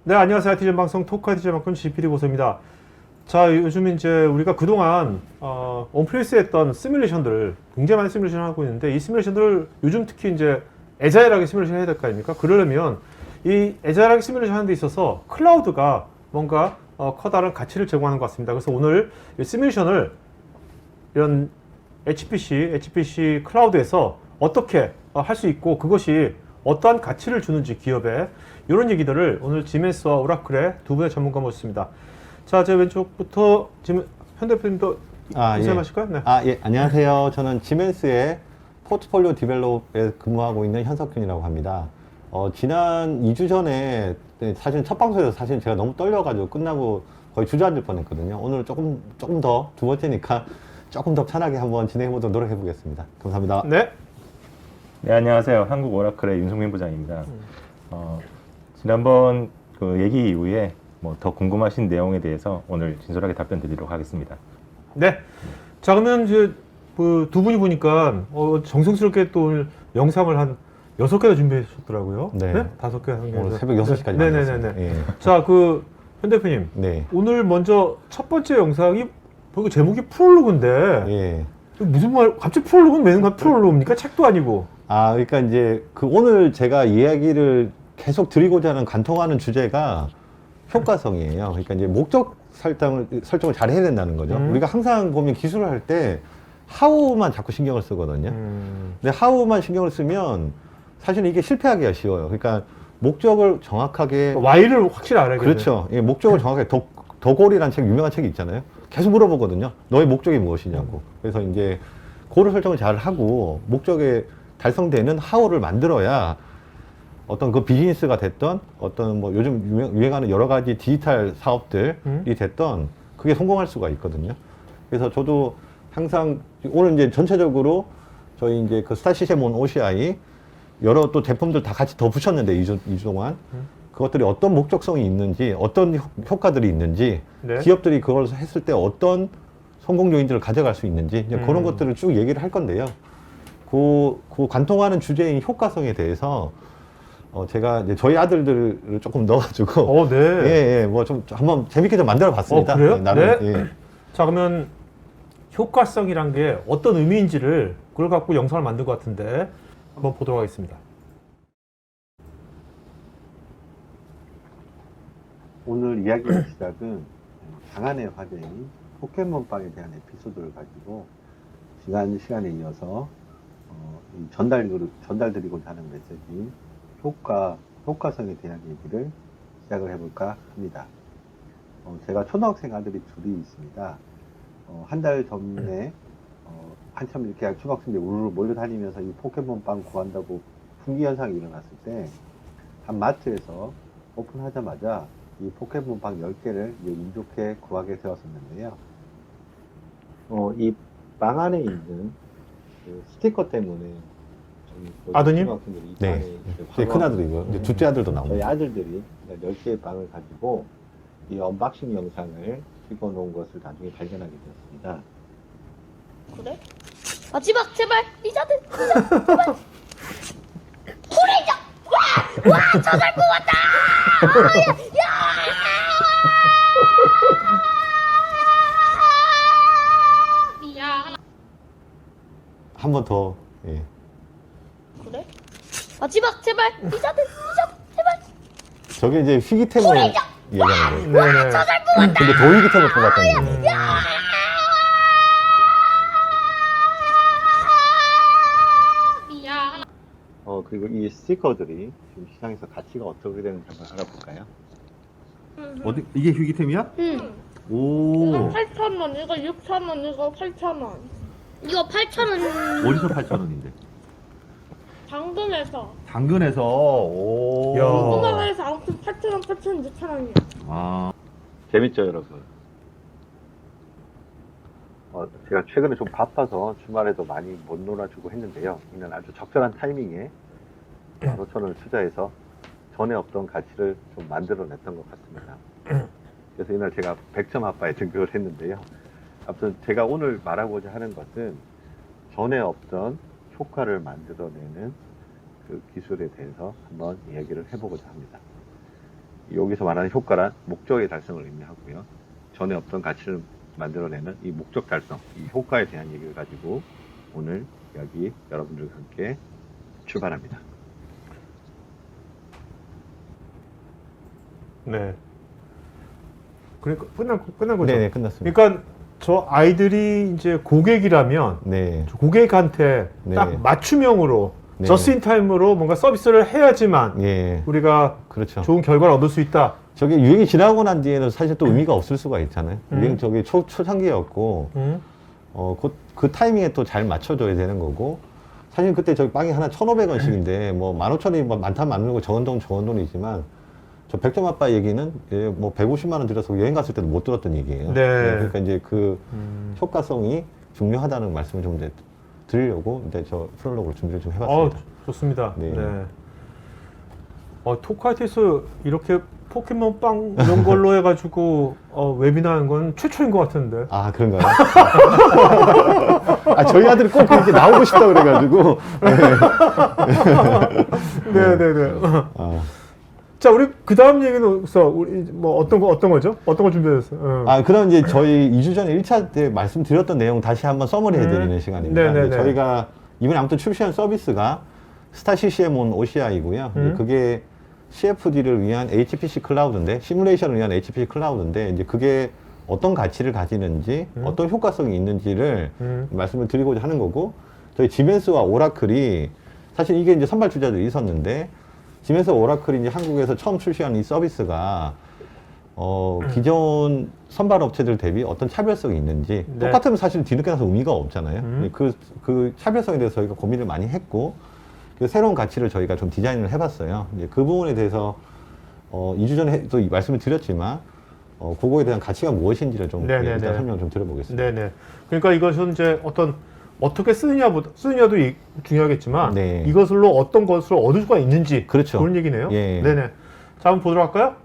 네, 안녕하세요. IT전 방송 토크 IT전 방송 GPD 고소입니다. 자, 요즘 이제 우리가 그동안 온프리미스 했던 시뮬레이션들을 굉장히 많은 시뮬레이션을 하고 있는데, 이 시뮬레이션들을 요즘 특히 이제 애자일하게 시뮬레이션 해야 될 거 아닙니까? 그러려면 이 애자일하게 시뮬레이션 하는 데 있어서 클라우드가 뭔가 커다란 가치를 제공하는 것 같습니다. 그래서 오늘 이 시뮬레이션을 이런 HPC 클라우드에서 어떻게 할 수 있고, 그것이 어떠한 가치를 주는지 기업에, 이런 얘기들을 오늘 지멘스와 오라클의 두 분의 전문가 모셨습니다. 자, 제 왼쪽부터 지금 현 대표님도 인사하실까요? 예. 네. 예, 안녕하세요. 저는 지멘스의 포트폴리오 디벨롭에 근무하고 있는 현석균이라고 합니다. 지난 2주 전에 사실 첫 방송에서 사실 제가 너무 떨려가지고 끝나고 거의 주저앉을 뻔했거든요. 오늘 조금 더 두 번째니까 조금 더 편하게 한번 진행해보도록 노력해 보겠습니다. 감사합니다. 네. 네, 안녕하세요. 한국 오라클의 윤성민 부장입니다. 지난번 그 얘기 이후에 뭐 더 궁금하신 내용에 대해서 오늘 진솔하게 답변 드리도록 하겠습니다. 네. 자, 그러면 이제 그 두 분이 보니까 정성스럽게 또 오늘 영상을 한 6개나 준비하셨더라고요. 네. 5개 한 개. 오늘 새벽 6시까지 네네네네. 예. 자, 그 현 대표님. 네. 오늘 먼저 첫 번째 영상이 보니까 제목이 프롤로그인데 예. 무슨 말 갑자기 프롤로그는 매는 프롤로그입니까? 책도 아니고. 그러니까 이제 오늘 제가 이야기를 계속 드리고자 하는 관통하는 주제가 효과성이에요. 그러니까 이제 목적 설정을 잘 해야 된다는 거죠. 우리가 항상 보면 기술을 할 때 하우만 자꾸 신경을 쓰거든요. 근데 하우만 신경을 쓰면 사실은 이게 실패하기가 쉬워요. 그러니까 목적을 정확하게 Y를 확실히 알아야겠네요. 그렇죠. 예, 목적을 정확하게 더골이라는 책 유명한 책이 있잖아요. 계속 물어보거든요. 너의 목적이 무엇이냐고. 그래서 이제 고를 설정을 잘 하고 목적에 달성되는 하우를 만들어야 어떤 그 비즈니스가 됐던 어떤 뭐 요즘 유행하는 여러 가지 디지털 사업들이 됐던 그게 성공할 수가 있거든요. 그래서 저도 항상 오늘 이제 전체적으로 저희 이제 그 스타시세몬 OCI 여러 또 제품들 다 같이 더 붙였는데 2주 동안 그것들이 어떤 목적성이 있는지 어떤 효과들이 있는지 네. 기업들이 그걸 했을 때 어떤 성공 요인들을 가져갈 수 있는지 이제 그런 것들을 쭉 얘기를 할 건데요. 그 관통하는 주제인 효과성에 대해서 제가 이제 저희 아들들을 조금 넣어가지고 네. 예, 뭐 좀 한번 재밌게 좀 만들어 봤습니다. 그래요? 예, 나름, 네. 예. 자, 그러면 효과성이란 게 어떤 의미인지를 그걸 갖고 영상을 만든 것 같은데 한번 보도록 하겠습니다. 오늘 이야기의 시작은 장안의 화제인 포켓몬빵에 대한 에피소드를 가지고 지난 시간에 이어서 전달드리고자 하는 메시지인 효과성에 대한 얘기를 시작을 해볼까 합니다. 제가 초등학생 아들이 둘이 있습니다. 한 달 전에 한참 이렇게 초등학생들이 우르르 몰려다니면서 이 포켓몬빵 구한다고 풍기 현상이 일어났을 때 한 마트에서 오픈하자마자 이 포켓몬빵 10개를 운 좋게 구하게 되었었는데요. 이 빵 안에 있는 그 스티커 때문에 아드님? 초등학생들이 네. 제 큰 아들이고요. 이제 둘째 아들도 저희 나옵니다. 아들들이 10개의 빵을 가지고 이 언박싱 영상을 찍어놓은 것을 나중에 발견하게 되었습니다. 그래? 마지막 제발 리자드 제발 불이죠. 와 저잘 뽑았다. 야. 한 번 더. 예. 그래? 마지막 제발 리자드 제발 저게 이제 희귀템을 얘기하는 거예요. 네네. 저잘 뽑았다. 근데 더 희귀템을 뽑았다는 거예요. 야. 그리고 이 스티커들이 지금 시장에서 가치가 어떻게 되는지 한번 알아볼까요? 어디 이게 희귀템이야? 응. 오. 8,000원, 이거 6,000원, 이거 8,000원. 이거 8,000원. 어디서 8,000원인데? 당근에서. 당근에서. 오. 야. 우리나라에서 아무튼 8,000원, 8,000원, 6,000원이야. 아. 재밌죠, 여러분? 제가 최근에 좀 바빠서 주말에도 많이 못 놀아주고 했는데요. 이날 아주 적절한 타이밍에 바로 저는 투자해서 전에 없던 가치를 좀 만들어냈던 것 같습니다. 그래서 이날 제가 100점 아빠에 등극을 했는데요. 아무튼 제가 오늘 말하고자 하는 것은 전에 없던 효과를 만들어내는 그 기술에 대해서 한번 이야기를 해보고자 합니다. 여기서 말하는 효과란 목적의 달성을 의미하고요. 전에 없던 가치를 만들어내는 이 목적 달성, 이 효과에 대한 얘기를 가지고 오늘 이야기 여러분들과 함께 출발합니다. 네. 그러니까 끝난 거죠. 네, 끝났습니다. 그러니까 저 아이들이 이제 고객이라면 네. 저 고객한테 네. 딱 맞춤형으로 네. 저스 인 타임으로 뭔가 서비스를 해야지만 예. 우리가 그렇죠. 좋은 결과를 얻을 수 있다. 저게 유행이 지나고 난 뒤에는 사실 또 의미가 없을 수가 있잖아요. 음. 유행 저게 초창기였고, 그 타이밍에 또 잘 맞춰줘야 되는 거고, 사실 그때 저기 빵이 하나 1,500원씩인데, 뭐 15,000원이 뭐 많다 많은 거 적은 돈이지만, 저 백점 아빠 얘기는 예, 뭐 150만 원 들여서 여행 갔을 때도 못 들었던 얘기예요. 네. 그러니까 이제 그 효과성이 중요하다는 말씀을 좀 이제 드리려고 이제 저 프롤로그를 준비를 좀 해봤습니다. 좋습니다. 네. 네. 토크아이티스 이렇게 포켓몬빵 이런 걸로 해가지고 웨비나 한 건 최초인 것 같은데. 아, 그런가요? 아, 저희 아들이 꼭 그렇게 나오고 싶다 그래가지고. 네네네. 아, 자, 우리 그 다음 얘기는 우리 뭐 어떤 거죠? 어떤 거 준비했어요? 그럼 이제 저희 2주 전에 1차 때 말씀드렸던 내용 다시 한번 서머리 해드리는 시간입니다. 네네네. 근데 저희가 이번에 아무튼 출시한 서비스가 스타 CCM on OCI고요. 그게 CFD를 위한 HPC 클라우드인데, 시뮬레이션을 위한 HPC 클라우드인데, 이제 그게 어떤 가치를 가지는지, 어떤 효과성이 있는지를 말씀을 드리고자 하는 거고, 저희 지멘스와 오라클이, 사실 이게 이제 선발 주자들이 있었는데, 지멘스와 오라클이 이제 한국에서 처음 출시한 이 서비스가, 기존 선발 업체들 대비 어떤 차별성이 있는지, 네. 똑같으면 사실 뒤늦게 나서 의미가 없잖아요. 그 차별성에 대해서 저희가 고민을 많이 했고, 그 새로운 가치를 저희가 좀 디자인을 해봤어요. 이제 그 부분에 대해서 2주 전에 또 말씀을 드렸지만 그거에 대한 가치가 무엇인지를 좀 네네네. 일단 설명 좀 드려보겠습니다. 네네. 그러니까 이것은 이제 어떻게 쓰느냐도 중요하겠지만 네. 이것으로 어떤 것을 얻을 수가 있는지 그렇죠. 그런 얘기네요. 예. 네네. 자, 한번 보도록 할까요?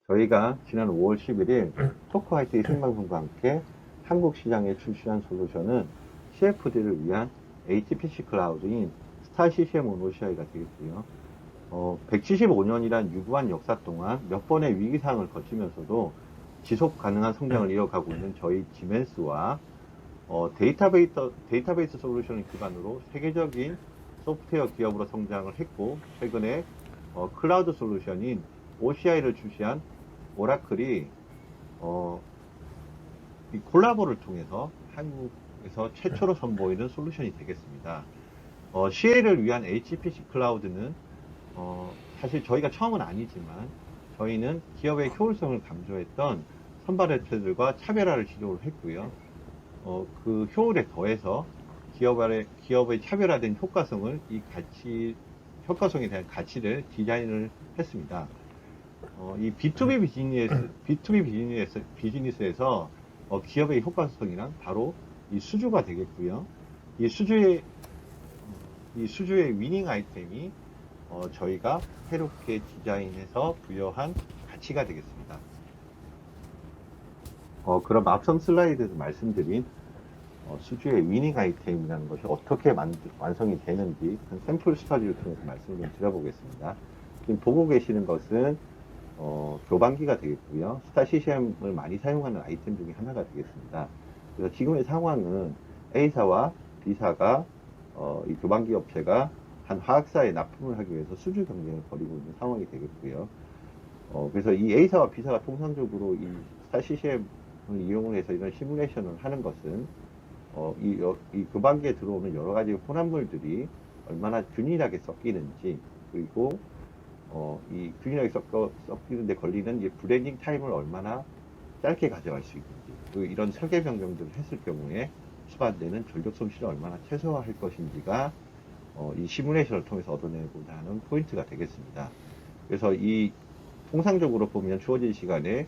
저희가 지난 5월 11일 토크화이트 생방송과 함께 한국 시장에 출시한 솔루션은 CFD를 위한 HPC 클라우드인 스타 CCM on OCI가 되겠고요. 175년이란 유구한 역사 동안 몇 번의 위기 상황을 거치면서도 지속 가능한 성장을 이어가고 있는 저희 지멘스와 데이터베이스 솔루션을 기반으로 세계적인 소프트웨어 기업으로 성장을 했고, 최근에 클라우드 솔루션인 OCI를 출시한 오라클이 이 콜라보를 통해서 한국에서 최초로 선보이는 솔루션이 되겠습니다. CA를 위한 HPC 클라우드는 사실 저희가 처음은 아니지만 저희는 기업의 효율성을 강조했던 선발 업체들과 차별화를 시도를 했고요. 그 효율에 더해서 기업의 차별화된 효과성을 효과성에 대한 가치를 디자인을 했습니다. 이 B2B 비즈니스에서 기업의 효과성이란 바로 이 수주가 되겠고요. 이 수주의 위닝 아이템이 저희가 새롭게 디자인해서 부여한 가치가 되겠습니다. 그럼 앞선 슬라이드에서 말씀드린 수주의 위닝 아이템이라는 것이 어떻게 완성이 되는지 샘플 스터디를 통해서 말씀을 좀 드려보겠습니다. 지금 보고 계시는 것은 교반기가 되겠고요. 스타 CCM을 많이 사용하는 아이템 중에 하나가 되겠습니다. 그래서 지금의 상황은 A사와 B사가 이 교반기 업체가 한 화학사에 납품을 하기 위해서 수주 경쟁을 벌이고 있는 상황이 되겠고요. 그래서 이 A사와 B사가 통상적으로 이 스타 CCM을 이용을 해서 이런 시뮬레이션을 하는 것은 이 교반기에 들어오는 여러 가지 혼합물들이 얼마나 균일하게 섞이는지, 그리고 이 균일하게 섞이는데 걸리는 이 블렌딩 타임을 얼마나 짧게 가져갈 수 있는지, 그리고 이런 설계 변경들을 했을 경우에 수반되는 전력 손실을 얼마나 최소화할 것인지가 이 시뮬레이션을 통해서 얻어내고자 하는 포인트가 되겠습니다. 그래서 이 통상적으로 보면 주어진 시간에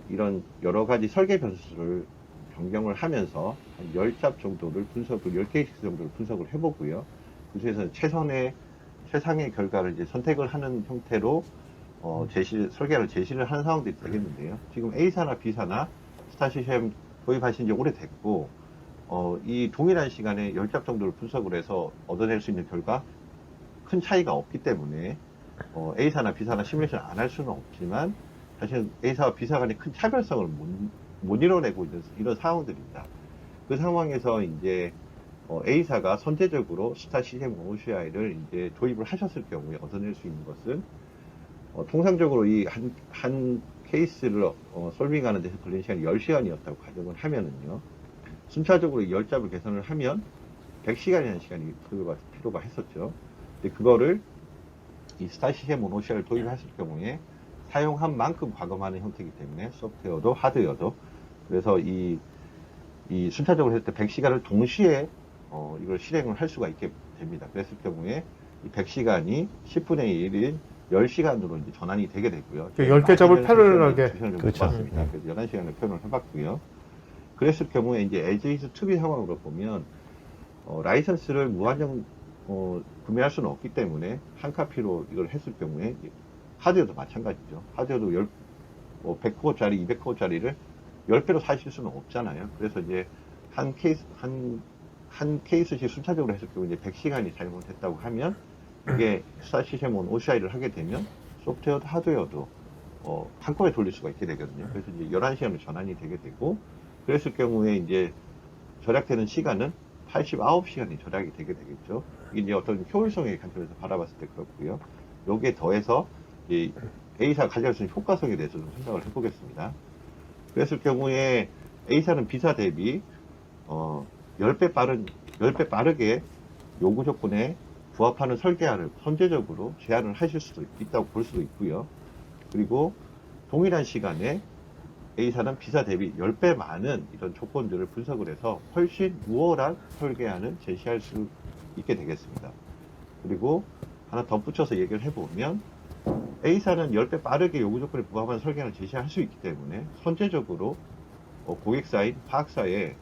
이런 여러 가지 설계 변수를 변경을 하면서 한 10잡 정도를 10케이스 정도를 분석을 해보고요. 그 중에서 최상의 결과를 이제 선택을 하는 형태로 설계를 제시를 하는 상황들이 되겠는데요. 지금 A사나 B사나 스타 CCM 도입하신 지 오래됐고, 이 동일한 시간에 10잡 정도를 분석을 해서 얻어낼 수 있는 결과 큰 차이가 없기 때문에 A사나 B사나 시뮬레이션 안 할 수는 없지만 사실 A사와 B사 간의 큰 차별성을 못 이뤄내고 있는 이런 상황들입니다. 그 상황에서 이제 A사가 선제적으로 스타 시스템 OCI를 이제 도입을 하셨을 경우에 얻어낼 수 있는 것은 통상적으로 이 한 케이스를 솔빙하는 데서 걸리는 시간이 10시간이었다고 가정을 하면은요. 순차적으로 10잡을 개선을 하면 100시간이라는 시간이 필요가 했었죠. 근데 그거를 이 스타 시스템 OCI를 도입했을 경우에 사용한 만큼 과금하는 형태이기 때문에 소프트웨어도 하드웨어도 그래서 이 순차적으로 했을 때 100시간을 동시에 이걸 실행을 할 수가 있게 됩니다. 그랬을 경우에 이 100시간이 10분의 1인 10시간으로 이제 전환이 되게 되고요. 10개 잡을 패러럴하게. 그렇죠. 맞습니다. 그래서 11시간을 표현을 해봤고요. 그랬을 경우에 이제 as is to be 상황으로 보면 라이선스를 무한정 구매할 수는 없기 때문에 한 카피로 이걸 했을 경우에 하드웨어도 마찬가지죠. 하드웨어도 100코어짜리, 200코어짜리를 10배로 사실 수는 없잖아요. 그래서 이제 한 케이스씩 순차적으로 했을 경우에 이제 100시간이 사용을 됐다고 하면 이게 스타 시스템 OCI를 하게 되면 소프트웨어도 하드웨어도 한꺼번에 돌릴 수가 있게 되거든요. 그래서 이제 11시간으로 전환이 되게 되고 그랬을 경우에 이제 절약되는 시간은 89시간이 절약이 되게 되겠죠. 이게 이제 어떤 효율성의 관점에서 바라봤을 때 그렇고요. 여기에 더해서 이 A사가 가져갈 수 있는 효과성에 대해서 좀 생각을 해보겠습니다. 그랬을 경우에 A사는 B사 대비 10배 빠르게 요구 조건에 부합하는 설계안을 선제적으로 제안을 하실 수도 있다고 볼 수도 있고요. 그리고 동일한 시간에 A사는 B사 대비 10배 많은 이런 조건들을 분석을 해서 훨씬 우월한 설계안을 제시할 수 있게 되겠습니다. 그리고 하나 덧붙여서 얘기를 해보면 A사는 10배 빠르게 요구 조건에 부합하는 설계안을 제시할 수 있기 때문에 선제적으로 고객사인 화학사에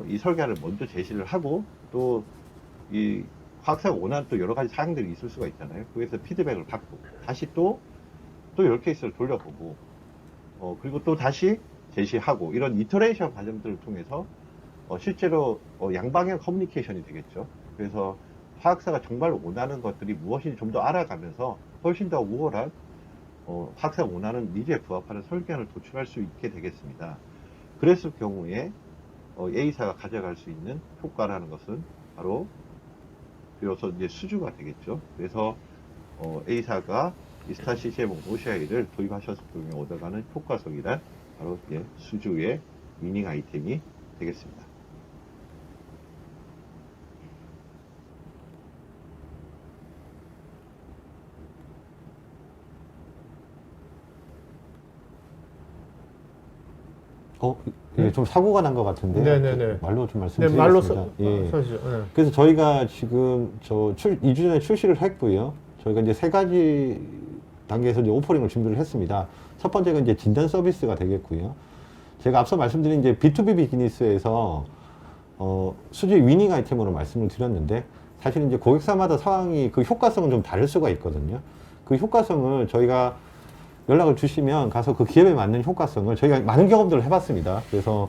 이 설계안을 먼저 제시를 하고 또 이 화학사가 원하는 또 여러 가지 사항들이 있을 수가 있잖아요. 거기서 피드백을 받고 다시 또 10케이스를 돌려보고 그리고 또 다시 제시하고 이런 이터레이션 과정들을 통해서 실제로 양방향 커뮤니케이션이 되겠죠. 그래서 화학사가 정말 원하는 것들이 무엇인지 좀 더 알아가면서 훨씬 더 우월한 화학사가 원하는 니즈에 부합하는 설계안을 도출할 수 있게 되겠습니다. 그랬을 경우에 A사가 가져갈 수 있는 효과라는 것은 바로 비로소 이제 수주가 되겠죠. 그래서 A사가 이 스타 시스템 OCI를 도입하셨을 경우에 얻어가는 효과성이란 바로 이제 수주의 위닝 아이템이 되겠습니다. 이게 좀 사고가 난 것 같은데 네네네. 말로 좀 네, 말로 말씀드리겠습니다. 예. 써주죠. 네. 그래서 저희가 지금 2주 전에 출시를 했고요. 저희가 이제 3가지 단계에서 이제 오퍼링을 준비를 했습니다. 첫 번째가 이제 진단 서비스가 되겠고요. 제가 앞서 말씀드린 이제 B2B 비즈니스에서 수주의 위닝 아이템으로 말씀을 드렸는데 사실 이제 고객사마다 상황이 그 효과성은 좀 다를 수가 있거든요. 그 효과성을 저희가 연락을 주시면 가서 그 기업에 맞는 효과성을 저희가 많은 경험들을 해봤습니다. 그래서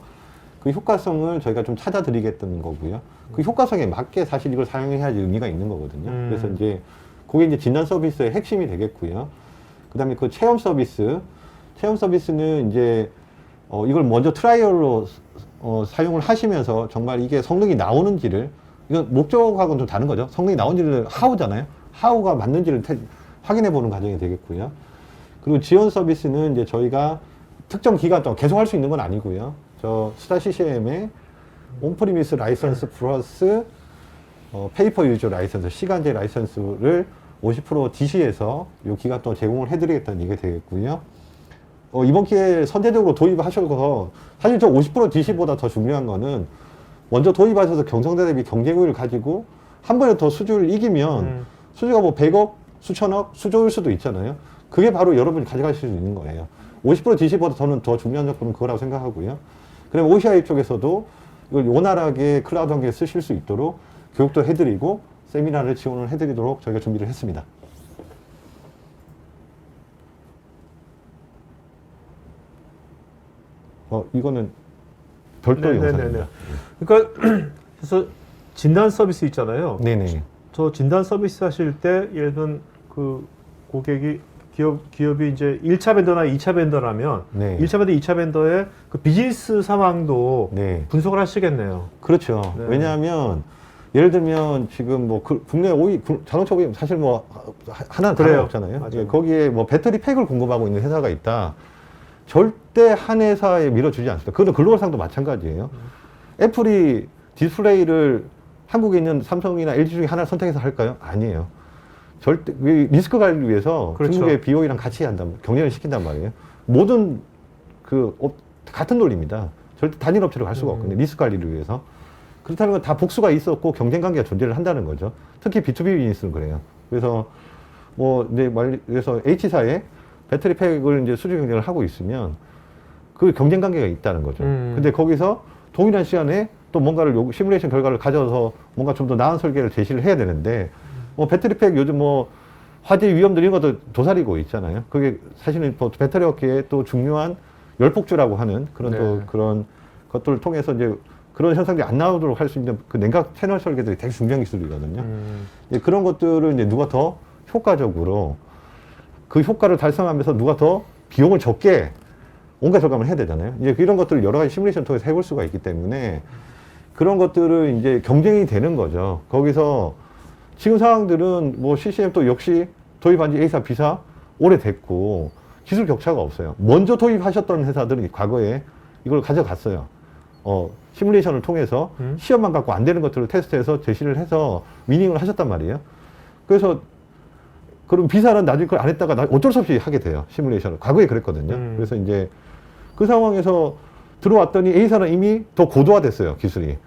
그 효과성을 저희가 좀 찾아드리겠다는 거고요. 그 효과성에 맞게 사실 이걸 사용해야지 의미가 있는 거거든요. 그래서 이제 그게 이제 진단 서비스의 핵심이 되겠고요. 그 다음에 그 체험 서비스는 이제 이걸 먼저 트라이얼로 사용을 하시면서 정말 이게 성능이 나오는지를 이건 목적하고는 좀 다른 거죠. 성능이 나오는지를 하우잖아요. 하우가 맞는지를 확인해 보는 과정이 되겠고요. 그리고 지원 서비스는 이제 저희가 특정 기간 동안 계속 할 수 있는 건 아니고요. 저 스타 CCM의 온프리미스 라이선스 플러스 페이퍼 유저 라이선스, 시간제 라이선스를 50% DC에서 이 기간 동안 제공을 해드리겠다는 얘기가 되겠고요. 이번 기회에 선제적으로 도입하셔서 사실 저 50% DC보다 더 중요한 거는 먼저 도입하셔서 경쟁자 대비 경쟁력을 가지고 한 번에 더 수주를 이기면 수주가 뭐 100억, 수천억, 수조일 수도 있잖아요. 그게 바로 여러분이 가져가실 수 있는 거예요. 50% DC보다 저는 더 중요한 조건은 그거라고 생각하고요. 그럼 OCI 쪽에서도 이걸 원활하게 클라우드 환경에 쓰실 수 있도록 교육도 해드리고 세미나를 지원을 해드리도록 저희가 준비를 했습니다. 이거는 별도 네네네네. 영상입니다. 그러니까 그래서 진단 서비스 있잖아요. 네네. 저 진단 서비스 하실 때 예를 들면 그 고객이 기업이 이제 1차 벤더나 2차 벤더라면 네. 1차 벤더, 2차 벤더의 그 비즈니스 상황도 네. 분석을 하시겠네요. 그렇죠. 네. 왜냐하면 예를 들면 지금 뭐 국내 자동차 OEM 사실 뭐 하나 그래요. 다가 없잖아요. 맞아요. 예, 거기에 뭐 배터리 팩을 공급하고 있는 회사가 있다. 절대 한 회사에 밀어주지 않습니다. 그건 글로벌상도 마찬가지예요. 애플이 디스플레이를 한국에 있는 삼성이나 LG 중에 하나를 선택해서 할까요? 아니에요. 절대 리스크 관리를 위해서 그렇죠. 중국의 BOE랑 같이 경쟁을 시킨단 말이에요. 모든 같은 논리입니다. 절대 단일 업체로 갈 수가 없거든요. 리스크 관리를 위해서. 그렇다는 건 다 복수가 있었고 경쟁 관계가 존재를 한다는 거죠. 특히 B2B 비즈니스는 그래요. 그래서 뭐 이제 그래서 H사에 배터리 팩을 이제 수주 경쟁을 하고 있으면 그 경쟁 관계가 있다는 거죠. 근데 거기서 동일한 시간에 또 뭔가를 시뮬레이션 결과를 가져서 뭔가 좀 더 나은 설계를 제시를 해야 되는데 뭐 배터리 팩 요즘 뭐 화재 위험들 이런 것도 도사리고 있잖아요. 그게 사실은 또 배터리 업계의 또 중요한 열폭주라고 하는 그런 네. 또 그런 것들을 통해서 이제 그런 현상들이 안 나오도록 할 수 있는 그 냉각 채널 설계들이 되게 중요한 기술이거든요. 이제 그런 것들을 이제 누가 더 효과적으로 그 효과를 달성하면서 누가 더 비용을 적게 온갖 절감을 해야 되잖아요. 이제 이런 것들을 여러 가지 시뮬레이션 통해서 해볼 수가 있기 때문에 그런 것들을 이제 경쟁이 되는 거죠. 거기서 지금 상황들은 뭐 CCM 또 역시 도입한 지 A사, B사 오래됐고 기술 격차가 없어요. 먼저 도입하셨던 회사들은 과거에 이걸 가져갔어요. 시뮬레이션을 통해서 시험만 갖고 안 되는 것들을 테스트해서 제시를 해서 위닝을 하셨단 말이에요. 그래서 그럼 B사는 나중에 그걸 안 했다가 어쩔 수 없이 하게 돼요. 시뮬레이션을. 과거에 그랬거든요. 그래서 이제 그 상황에서 들어왔더니 A사는 이미 더 고도화됐어요. 기술이.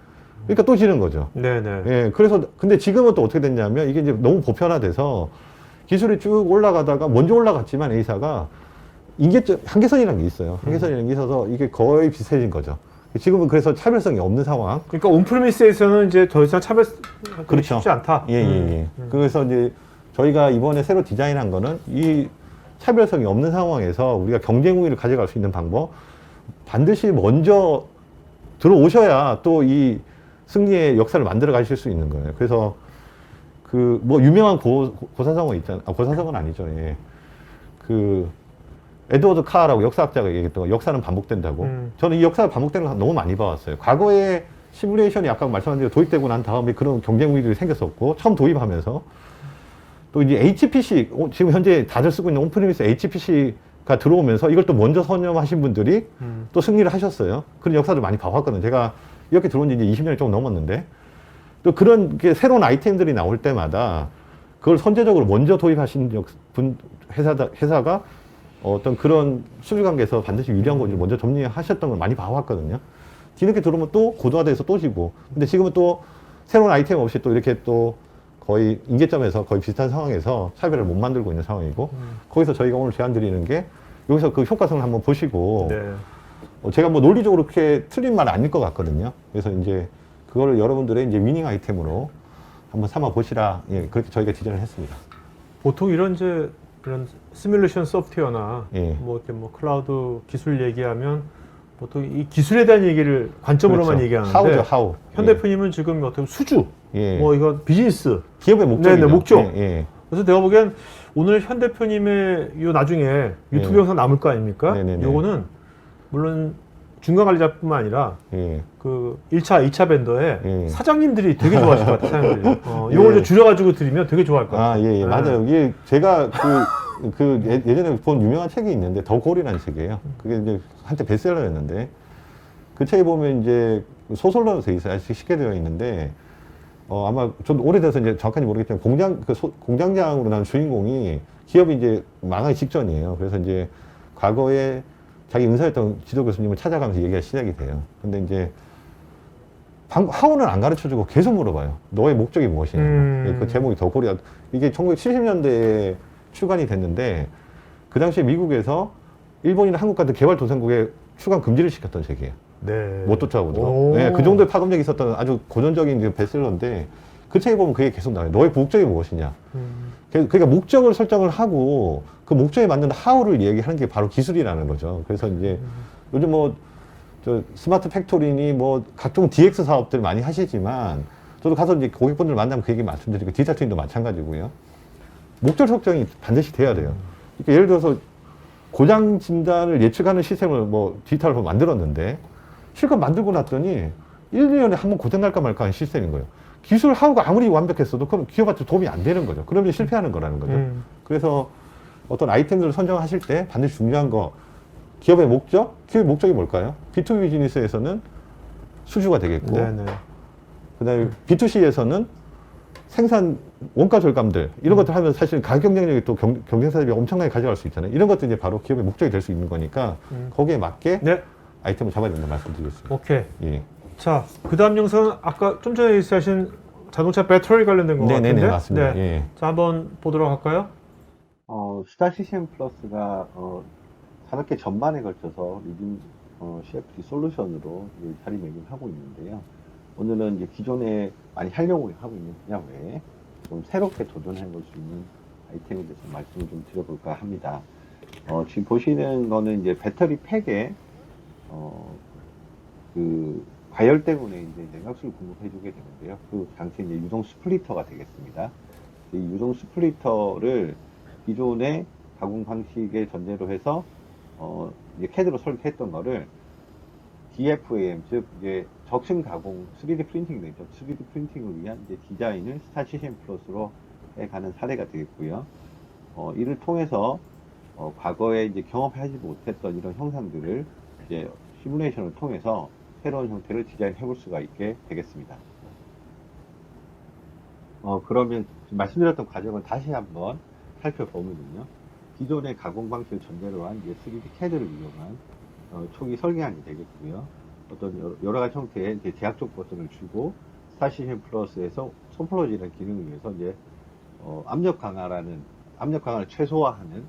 그러니까 또 지는 거죠. 네네. 예, 그래서 근데 지금은 또 어떻게 됐냐면 이게 이제 너무 보편화돼서 기술이 쭉 올라가다가 먼저 올라갔지만 A사가 한계선이라는 게 있어요. 한계선이라는 게 있어서 이게 거의 비슷해진 거죠. 지금은 그래서 차별성이 없는 상황. 그러니까 온프리미스에서는 이제 더 이상 차별 그렇죠. 쉽지 않다. 예, 예, 예. 그래서 이제 저희가 이번에 새로 디자인한 거는 이 차별성이 없는 상황에서 우리가 경쟁 우위를 가져갈 수 있는 방법, 반드시 먼저 들어오셔야 또 이 승리의 역사를 만들어 가실 수 있는 거예요. 그래서 그 뭐 유명한 고사성어 있잖아요. 고사성어는 아니죠. 예. 그 에드워드 카라고 역사학자가 얘기했던 거, 역사는 반복된다고. 저는 이 역사가 반복되는 거 너무 많이 봐왔어요. 과거에 시뮬레이션이 아까 말씀하신 대로 도입되고 난 다음에 그런 경쟁 우위들이 생겼었고, 처음 도입하면서 또 이제 HPC, 지금 현재 다들 쓰고 있는 온프리미스 HPC가 들어오면서 이걸 또 먼저 선점하신 분들이 또 승리를 하셨어요. 그런 역사도 많이 봐왔거든요. 제가 이렇게 들어온 지 이제 20년이 좀 넘었는데, 또 그런 게 새로운 아이템들이 나올 때마다 그걸 선제적으로 먼저 도입하신 회사가 어떤 그런 수주 관계에서 반드시 유리한 거를 먼저 점리하셨던 걸 많이 봐왔거든요. 뒤늦게 들어오면 또 고도화돼서 또 지고. 근데 지금은 또 새로운 아이템 없이 또 이렇게 또 거의 인계점에서 거의 비슷한 상황에서 차별을 못 만들고 있는 상황이고, 거기서 저희가 오늘 제안 드리는 게 여기서 그 효과성을 한번 보시고, 네. 제가 뭐 논리적으로 그렇게 틀린 말은 아닐 것 같거든요. 그래서 이제 그거를 여러분들의 이제 위닝 아이템으로 한번 삼아 보시라. 예, 그렇게 저희가 디자인을 했습니다. 보통 이런 시뮬레이션 소프트웨어나 예. 뭐 이렇게 뭐 클라우드 기술 얘기하면 보통 이 기술에 대한 얘기를 관점으로만 그렇죠. 얘기하는데 하우죠, 하우. 현 대표님은 지금 어떻게 보면 수주, 예. 뭐 이거 비즈니스, 기업의 목적이죠. 네네, 목적. 예, 예. 그래서 내가 보기엔 오늘 현 대표님의 요 나중에 유튜브 네. 영상 남을 거 아닙니까? 네네네. 요거는 물론 중간 관리자뿐만 아니라 예. 그 1차, 2차 벤더에 예. 사장님들이 되게 좋아하실 것 같아요. 사장님들이. 예. 요걸 좀 줄여가지고 드리면 되게 좋아할 것 같아요. 아, 예, 예, 네. 맞아요. 이게 제가 예전에 본 유명한 책이 있는데, 더 골이라는 책이에요. 그게 이제 한때 베스트셀러였는데, 그 책에 보면 이제 소설로 돼 있어요. 아주 쉽게 되어 있는데, 아마 좀 오래돼서 이제 정확한지 모르겠지만, 공장장으로 난 주인공이 기업이 이제 망하기 직전이에요. 그래서 이제 과거에 자기 은사였던 지도 교수님을 찾아가면서 얘기가 시작이 돼요. 근데 이제 하원은 안 가르쳐 주고 계속 물어봐요. 너의 목적이 무엇이냐. 그 제목이 더 코리아. 이게 1970년대에 출간이 됐는데, 그 당시에 미국에서 일본이나 한국 같은 개발도상국에 출간 금지를 시켰던 책이에요. 네. 못 쫓아오도록. 오. 네, 그 정도의 파급력이 있었던 아주 고전적인 베스트셀러인데, 그 책에 보면 그게 계속 나와요. 너의 목적이 무엇이냐. 그러니까 목적을 설정을 하고 그 목적에 맞는 하우를 얘기하는 게 바로 기술이라는 거죠. 그래서 이제 요즘 뭐 저 스마트 팩토리니 뭐 각종 DX 사업들 많이 하시지만 저도 가서 이제 고객분들 만나면 그 얘기 말씀드리고 디지털 트윈도 마찬가지고요. 목적 설정이 반드시 돼야 돼요. 그러니까 예를 들어서 고장 진단을 예측하는 시스템을 뭐 디지털로 만들었는데 실컷 만들고 났더니 1, 2년에 한 번 고장 날까 말까 하는 시스템인 거예요. 기술 하우가 아무리 완벽했어도 그럼 기업한테 도움이 안 되는 거죠. 그러면 실패하는 거라는 거죠. 그래서 어떤 아이템들을 선정하실 때 반드시 중요한 거 기업의 목적이 뭘까요? B2B 비즈니스에서는 수주가 되겠고 네네. 그다음에 B2C에서는 생산 원가 절감들 이런 것들 하면 사실 가격 경쟁력이 또 경쟁사 대비 엄청나게 가져갈 수 있잖아요. 이런 것도 이제 바로 기업의 목적이 될 수 있는 거니까 거기에 맞게 네. 아이템을 잡아야 된다 말씀드리겠습니다. 오케이. 예. 자, 그 다음 영상은 아까 좀 전에 하신 자동차 배터리 관련된 거 같은데. 네네네 맞습니다. 네. 예. 자, 한번 보도록 할까요? 스타 CCM 플러스가 산업계 전반에 걸쳐서 리딩 CFD 솔루션으로 이제 자리매김하고 있는데요. 오늘은 이제 기존에 많이 활용을 하고 있는 분야 외에 좀 새롭게 도전해 볼 수 있는 아이템에 대해서 말씀을 좀 드려볼까 합니다. 지금 보시는 거는 이제 배터리 팩에 그 과열 때문에 이제 냉각수를 공급해주게 되는데요. 그 장치 이제 유동 스플리터가 되겠습니다. 이 유동 스플리터를 기존의 가공 방식의 전제로 해서 이제 CAD로 설계했던 거를 DFAM, 즉 이제 적층 가공 3D 프린팅이 되죠. 3D 프린팅을 위한 이제 디자인을 스타 CCM 플러스로 해가는 사례가 되겠고요. 이를 통해서 과거에 이제 경험하지 못했던 이런 형상들을 이제 시뮬레이션을 통해서 새로운 형태를 디자인해 볼 수가 있게 되겠습니다. 그러면 말씀드렸던 과정을 다시 한번 살펴보면요. 기존의 가공 방식을 전제로 한 이제 3D CAD를 이용한 초기 설계안이 되겠고요. 어떤 여러 가지 형태의 이제 제약적 버튼을 주고 스타 CCM 플러스에서 손플러지라는 기능을 위해서 이제 압력 강화를 최소화하는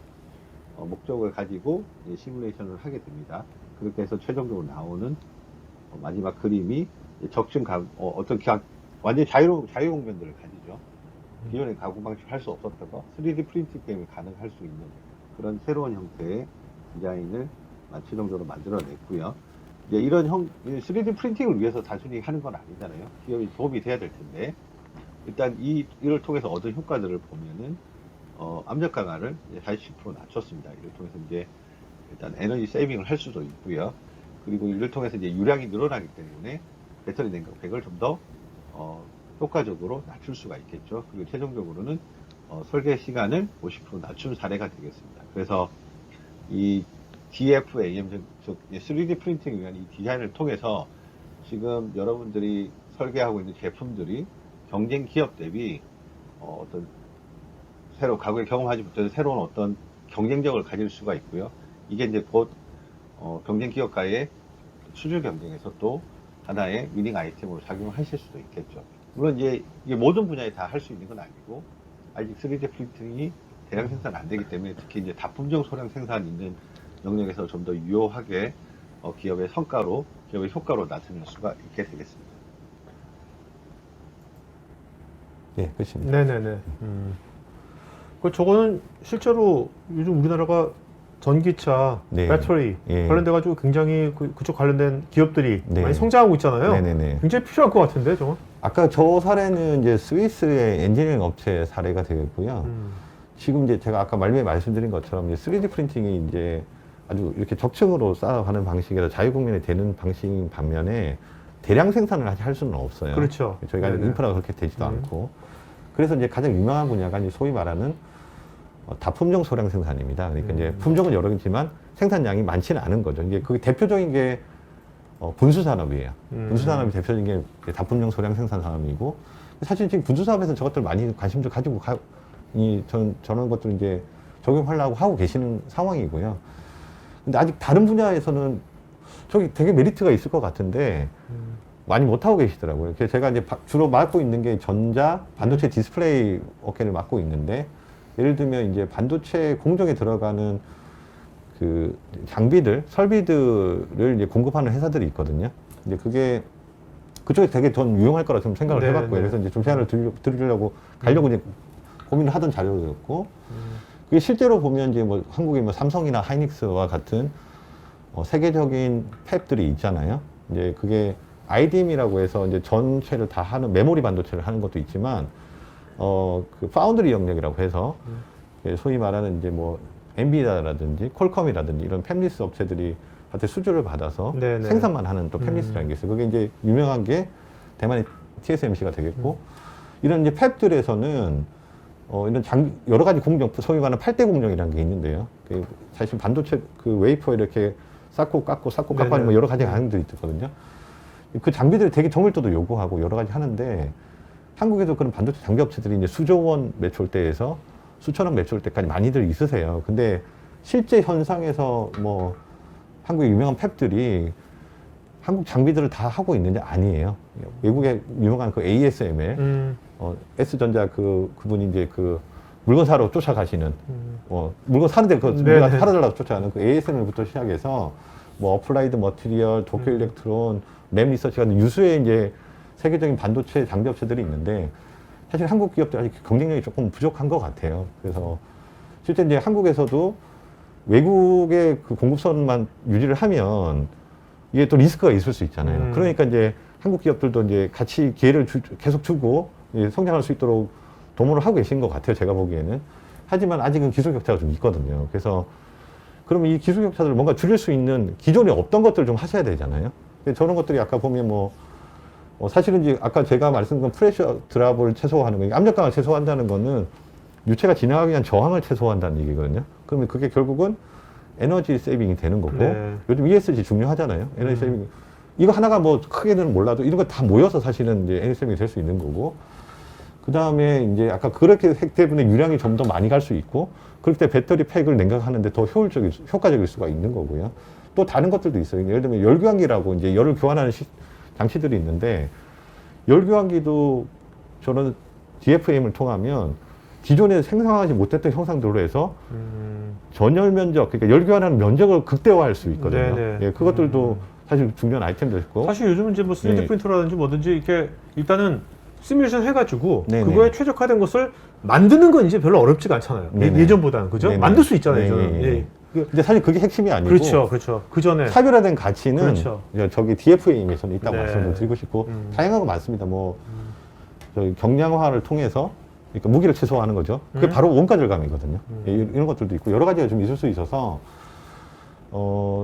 목적을 가지고 이제 시뮬레이션을 하게 됩니다. 그렇게 해서 최종적으로 나오는 마지막 그림이 적층 완전 자유공변들을 가지죠. 기존의 가공 방식 할 수 없었던 거 3D 프린팅 때문에 가능할 수 있는 그런 새로운 형태의 디자인을 최종적으로 만들어냈고요. 이제 이런 3D 프린팅을 위해서 단순히 하는 건 아니잖아요. 기업이 도움이 돼야 될 텐데 일단 이를 통해서 얻은 효과들을 보면은 압력 강화를 40% 낮췄습니다. 이를 통해서 이제 일단 에너지 세이빙을 할 수도 있고요. 그리고 이를 통해서 이제 유량이 늘어나기 때문에 배터리 냉각팩을 좀 더 효과적으로 낮출 수가 있겠죠. 그리고 최종적으로는 설계 시간을 50% 낮춘 사례가 되겠습니다. 그래서 이 DFAM, 즉 3D 프린팅을 위한 이 디자인을 통해서 지금 여러분들이 설계하고 있는 제품들이 경쟁 기업 대비 어떤 과거에 경험하지 못했던 새로운 어떤 경쟁력을 가질 수가 있고요. 이게 이제 곧 경쟁 기업과의 수주 경쟁에서 또 하나의 위닝 아이템으로 작용하실 수도 있겠죠. 물론 이제 이게 모든 분야에 다 할 수 있는 건 아니고 아직 3D 프린팅이 대량 생산 안 되기 때문에 특히 이제 다품종 소량 생산 있는 영역에서 좀 더 유효하게 기업의 효과로 나타낼 수가 있게 되겠습니다. 네, 그렇습니다. 네네네. 저거는 실제로 요즘 우리나라가 전기차, 네. 배터리 예. 관련돼가지고 굉장히 그쪽 관련된 기업들이 네. 많이 성장하고 있잖아요. 네네네. 굉장히 필요할 것 같은데, 저건? 아까 저 사례는 이제 스위스의 엔지니어링 업체 사례가 되겠고요. 지금 이제 제가 아까 말씀드린 것처럼 이제 3D 프린팅이 이제 아주 이렇게 적층으로 쌓아가는 방식이라 자유공면이 되는 방식인 반면에 대량 생산을 아직 할 수는 없어요. 그렇죠. 저희가 네네. 인프라가 그렇게 되지도 않고. 그래서 이제 가장 유명한 분야가 이제 소위 말하는 다품종 소량 생산입니다. 그러니까 이제 품종은 여러 개지만 생산량이 많지는 않은 거죠. 이제 그게 대표적인 게 분수 산업이에요. 분수 산업이 대표적인 게 다품종 소량 생산 산업이고 사실 지금 분수 사업에서 저것들 많이 관심도 가지고 저런 것들 이제 적용하려고 하고 계시는 상황이고요. 근데 아직 다른 분야에서는 저기 되게 메리트가 있을 것 같은데 많이 못하고 계시더라고요. 그래서 제가 이제 주로 맡고 있는 게 전자, 반도체 디스플레이 업계를 맡고 있는데 예를 들면 이제 반도체 공정에 들어가는 그 장비들, 설비들을 이제 공급하는 회사들이 있거든요. 근데 그게 그쪽에 되게 전 유용할 거라 좀 생각을 네, 해봤고요. 네. 그래서 이제 좀 제안을 드리려고 가려고 이제 고민을 하던 자료였고, 그게 실제로 보면 이제 뭐 한국의 뭐 삼성이나 하이닉스와 같은 세계적인 팹들이 있잖아요. 이제 그게 IDM이라고 해서 이제 전체를 다 하는 메모리 반도체를 하는 것도 있지만 그 파운드리 영역이라고 해서 소위 말하는 이제 뭐 엔비디아라든지 퀄컴이라든지 이런 팹리스 업체들이 한테 수주를 받아서 네네. 생산만 하는 또 팹리스라는 게 있어요. 그게 이제 유명한 게 대만의 TSMC가 되겠고 이런 이제 팹들에서는 이런 여러 가지 공정, 소위 말하는 8대 공정이라는 게 있는데요. 그 사실 반도체 그 웨이퍼 이렇게 쌓고 깎고 하는 뭐 여러 가지 가능들이 있거든요. 그 장비들이 되게 정밀도도 요구하고 여러 가지 하는데 한국에도 그런 반도체 장비 업체들이 이제 수조 원 매출대에서 수천억 매출대까지 많이들 있으세요. 근데 실제 현상에서 뭐 한국의 유명한 팹들이 한국 장비들을 다 하고 있는지 아니에요. 외국의 유명한 그 ASML, S전자 그분이 이제 그 물건 사러 쫓아가시는, 물건 사는데 그 우리가 사러달라고 쫓아가는 그 ASML부터 시작해서 뭐 어플라이드 머티리얼, 도쿄 일렉트론, 램 리서치 같은 유수의 이제 세계적인 반도체 장비 업체들이 있는데 사실 한국 기업들 아직 경쟁력이 조금 부족한 것 같아요. 그래서 실제 이제 한국에서도 외국의 그 공급선만 유지를 하면 이게 또 리스크가 있을 수 있잖아요. 그러니까 이제 한국 기업들도 이제 같이 기회를 계속 주고 성장할 수 있도록 도모를 하고 계신 것 같아요. 제가 보기에는. 하지만 아직은 기술 격차가 좀 있거든요. 그래서 그러면 이 기술 격차들을 뭔가 줄일 수 있는 기존에 없던 것들을 좀 하셔야 되잖아요. 저런 것들이 아까 보면 뭐 사실은 이제 아까 제가 말씀드린 프레셔 드랍을 최소화하는 거, 압력강을 최소화한다는 거는 유체가 진행하기 위한 저항을 최소화한다는 얘기거든요. 그러면 그게 결국은 에너지 세이빙이 되는 거고, 네. 요즘 ESG 중요하잖아요. 에너지 세이빙. 이거 하나가 뭐 크게는 몰라도 이런 거 다 모여서 사실은 이제 에너지 세이빙이 될 수 있는 거고, 그 다음에 이제 아까 그렇게 했기 때문에 유량이 좀 더 많이 갈 수 있고, 그럴 때 배터리 팩을 냉각하는데 더 효과적일 수가 있는 거고요. 또 다른 것들도 있어요. 예를 들면 열교환기라고 이제 열을 교환하는 장치들이 있는데, 열교환기도 저는 DFM을 통하면 기존에 생성하지 못했던 형상들로 해서 전열 면적, 그러니까 열교환하는 면적을 극대화할 수 있거든요. 네네. 예, 그것들도 사실 중요한 아이템도 있고. 사실 요즘은 이제 뭐 3D 네. 프린터라든지 뭐든지 이렇게 일단은 시뮬레이션 해가지고 네네. 그거에 최적화된 것을 만드는 건 이제 별로 어렵지가 않잖아요. 네네. 예전보다는 그죠? 네네. 만들 수 있잖아요. 저는. 네네. 예. 근데 사실 그게 핵심이 아니고. 그렇죠, 그렇죠. 그 전에 차별화된 가치는 그렇죠. 저기 DFA임에서는 있다고 네. 말씀을 드리고 싶고 다양한 거 많습니다. 뭐 저희 경량화를 통해서 그러니까 무기를 최소화하는 거죠. 그게 바로 원가 절감이거든요. 예, 이런 것들도 있고 여러 가지가 좀 있을 수 있어서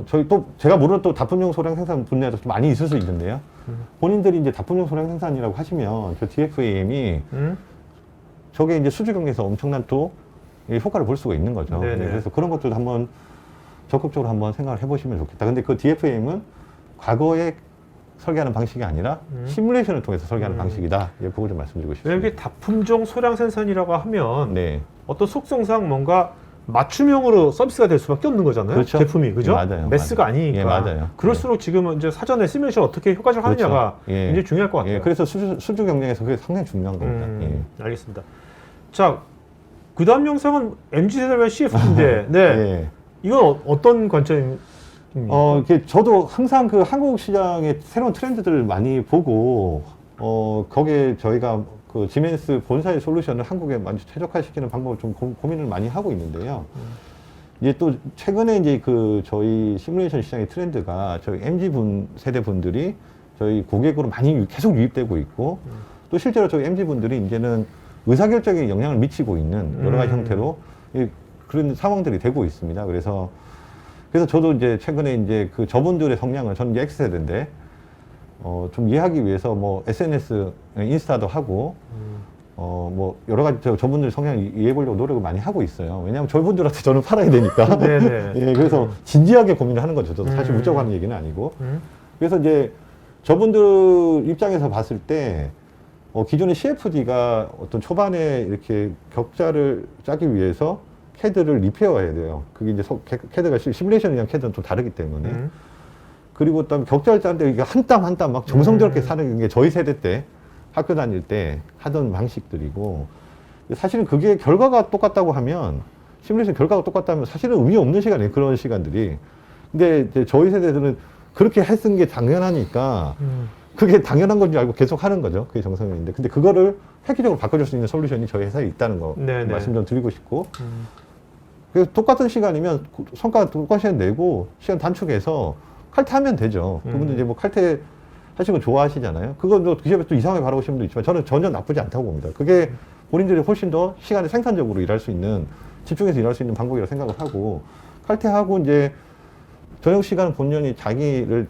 저희 또 제가 모르는 또 다품용 소량 생산 분야도 좀 많이 있을 수 있는데요. 본인들이 이제 다품용 소량 생산이라고 하시면 저 DFA임이 저게 이제 수주 경기에서 엄청난 또 효과를 볼 수가 있는 거죠. 네네. 네, 그래서 그런 것들도 한번 적극적으로 한번 생각을 해보시면 좋겠다. 근데 그 DFM은 과거에 설계하는 방식이 아니라 시뮬레이션을 통해서 설계하는 방식이다. 예, 그거 좀 말씀드리고 싶습니다. 왜냐면 이게 다품종 소량 생산이라고 하면 네, 어떤 속성상 뭔가 맞춤형으로 서비스가 될 수밖에 없는 거잖아요. 그렇죠. 제품이 그죠? 예, 맞아요. 매스가 맞아요. 아니니까. 예, 맞아요. 그럴수록 지금은 이제 사전에 시뮬레이션 어떻게 효과적으로 그렇죠. 하느냐가 예. 굉장히 중요할 것 같아요. 예, 그래서 수주 경쟁에서 그게 상당히 중요한 겁니다. 예. 알겠습니다. 자, 그 다음 영상은 MZ세대별 CF인데, 네. 예. 이건 어떤 관점입니까? 이게 저도 항상 그 한국 시장의 새로운 트렌드들을 많이 보고, 거기에 저희가 그 지멘스 본사의 솔루션을 한국에 많이 최적화시키는 방법을 좀 고민을 많이 하고 있는데요. 이제 또 최근에 이제 그 저희 시뮬레이션 시장의 트렌드가 저희 MZ 세대 분들이 저희 고객으로 많이 계속 유입되고 있고, 또 실제로 저희 MZ 분들이 이제는 의사결정에 영향을 미치고 있는 여러 가지 형태로 그런 상황들이 되고 있습니다. 그래서 저도 이제 최근에 이제 그 저분들의 성향을 저는 이제 X세대인데 좀 이해하기 위해서 뭐 SNS, 인스타도 하고 뭐 여러 가지 저분들 성향 이해해 보려고 노력을 많이 하고 있어요. 왜냐하면 저분들한테 저는 팔아야 되니까. 네네. 예, 그래서 진지하게 고민을 하는 거죠. 저도 사실 웃자고 하는 얘기는 아니고. 그래서 이제 저분들 입장에서 봤을 때 기존의 CFD가 어떤 초반에 이렇게 격자를 짜기 위해서 캐드를 리페어해야 돼요. 그게 이제 캐드가 시뮬레이션이랑 캐드는 좀 다르기 때문에. 그리고 또 격자를 짜는데 이게 한 땀 한 땀 막 정성스럽게 사는 게 저희 세대 때 학교 다닐 때 하던 방식들이고, 사실은 그게 결과가 똑같다고 하면, 시뮬레이션 결과가 똑같다면 사실은 의미 없는 시간이에요. 그런 시간들이. 근데 이제 저희 세대들은 그렇게 했은 게 당연하니까 그게 당연한 건지 알고 계속 하는 거죠. 그게 정성인데. 근데 그거를 획기적으로 바꿔줄 수 있는 솔루션이 저희 회사에 있다는 거 네네. 말씀 좀 드리고 싶고. 그래서 똑같은 시간이면 성과 똑같이 내고 시간 단축해서 칼퇴하면 되죠. 그분들 이제 뭐 칼퇴 하시는 거 좋아하시잖아요. 그건 또 그 집에 또 이상하게 바라보시는 분도 있지만 저는 전혀 나쁘지 않다고 봅니다. 그게 본인들이 훨씬 더 시간을 생산적으로 일할 수 있는, 집중해서 일할 수 있는 방법이라고 생각을 하고, 칼퇴하고 이제 저녁 시간은 본연이 자기한테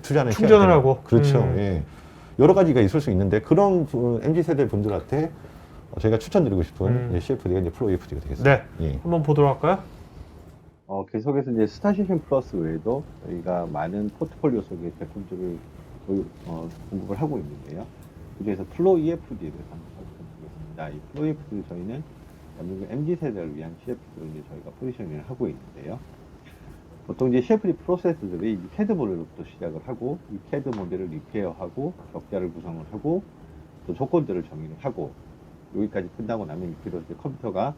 투자하는 충전을 시간이잖아요. 하고. 그렇죠. 예. 여러 가지가 있을 수 있는데 그런 MZ세대 분들한테 저희가 추천드리고 싶은 이제 CFD가 이제 플로우 EFD가 되겠습니다. 네. 예. 한번 보도록 할까요? 계속해서 이제 스타시즌 플러스 외에도 저희가 많은 포트폴리오 속의 제품들을 공급을 하고 있는데요. 그중에서 플로우 EFD에 대해서 한번 살펴보겠습니다. 이 플로우 EFD 저희는 대한민국 MZ세대를 위한 CFD로 이제 저희가 포지셔닝을 하고 있는데요. 보통 이제 CFD 프로세스들이 CAD 모델로부터 시작을 하고, 이 CAD 모델을 리페어하고, 격자를 구성을 하고, 또 조건들을 정의를 하고, 여기까지 끝나고 나면 이렇게 이제 컴퓨터가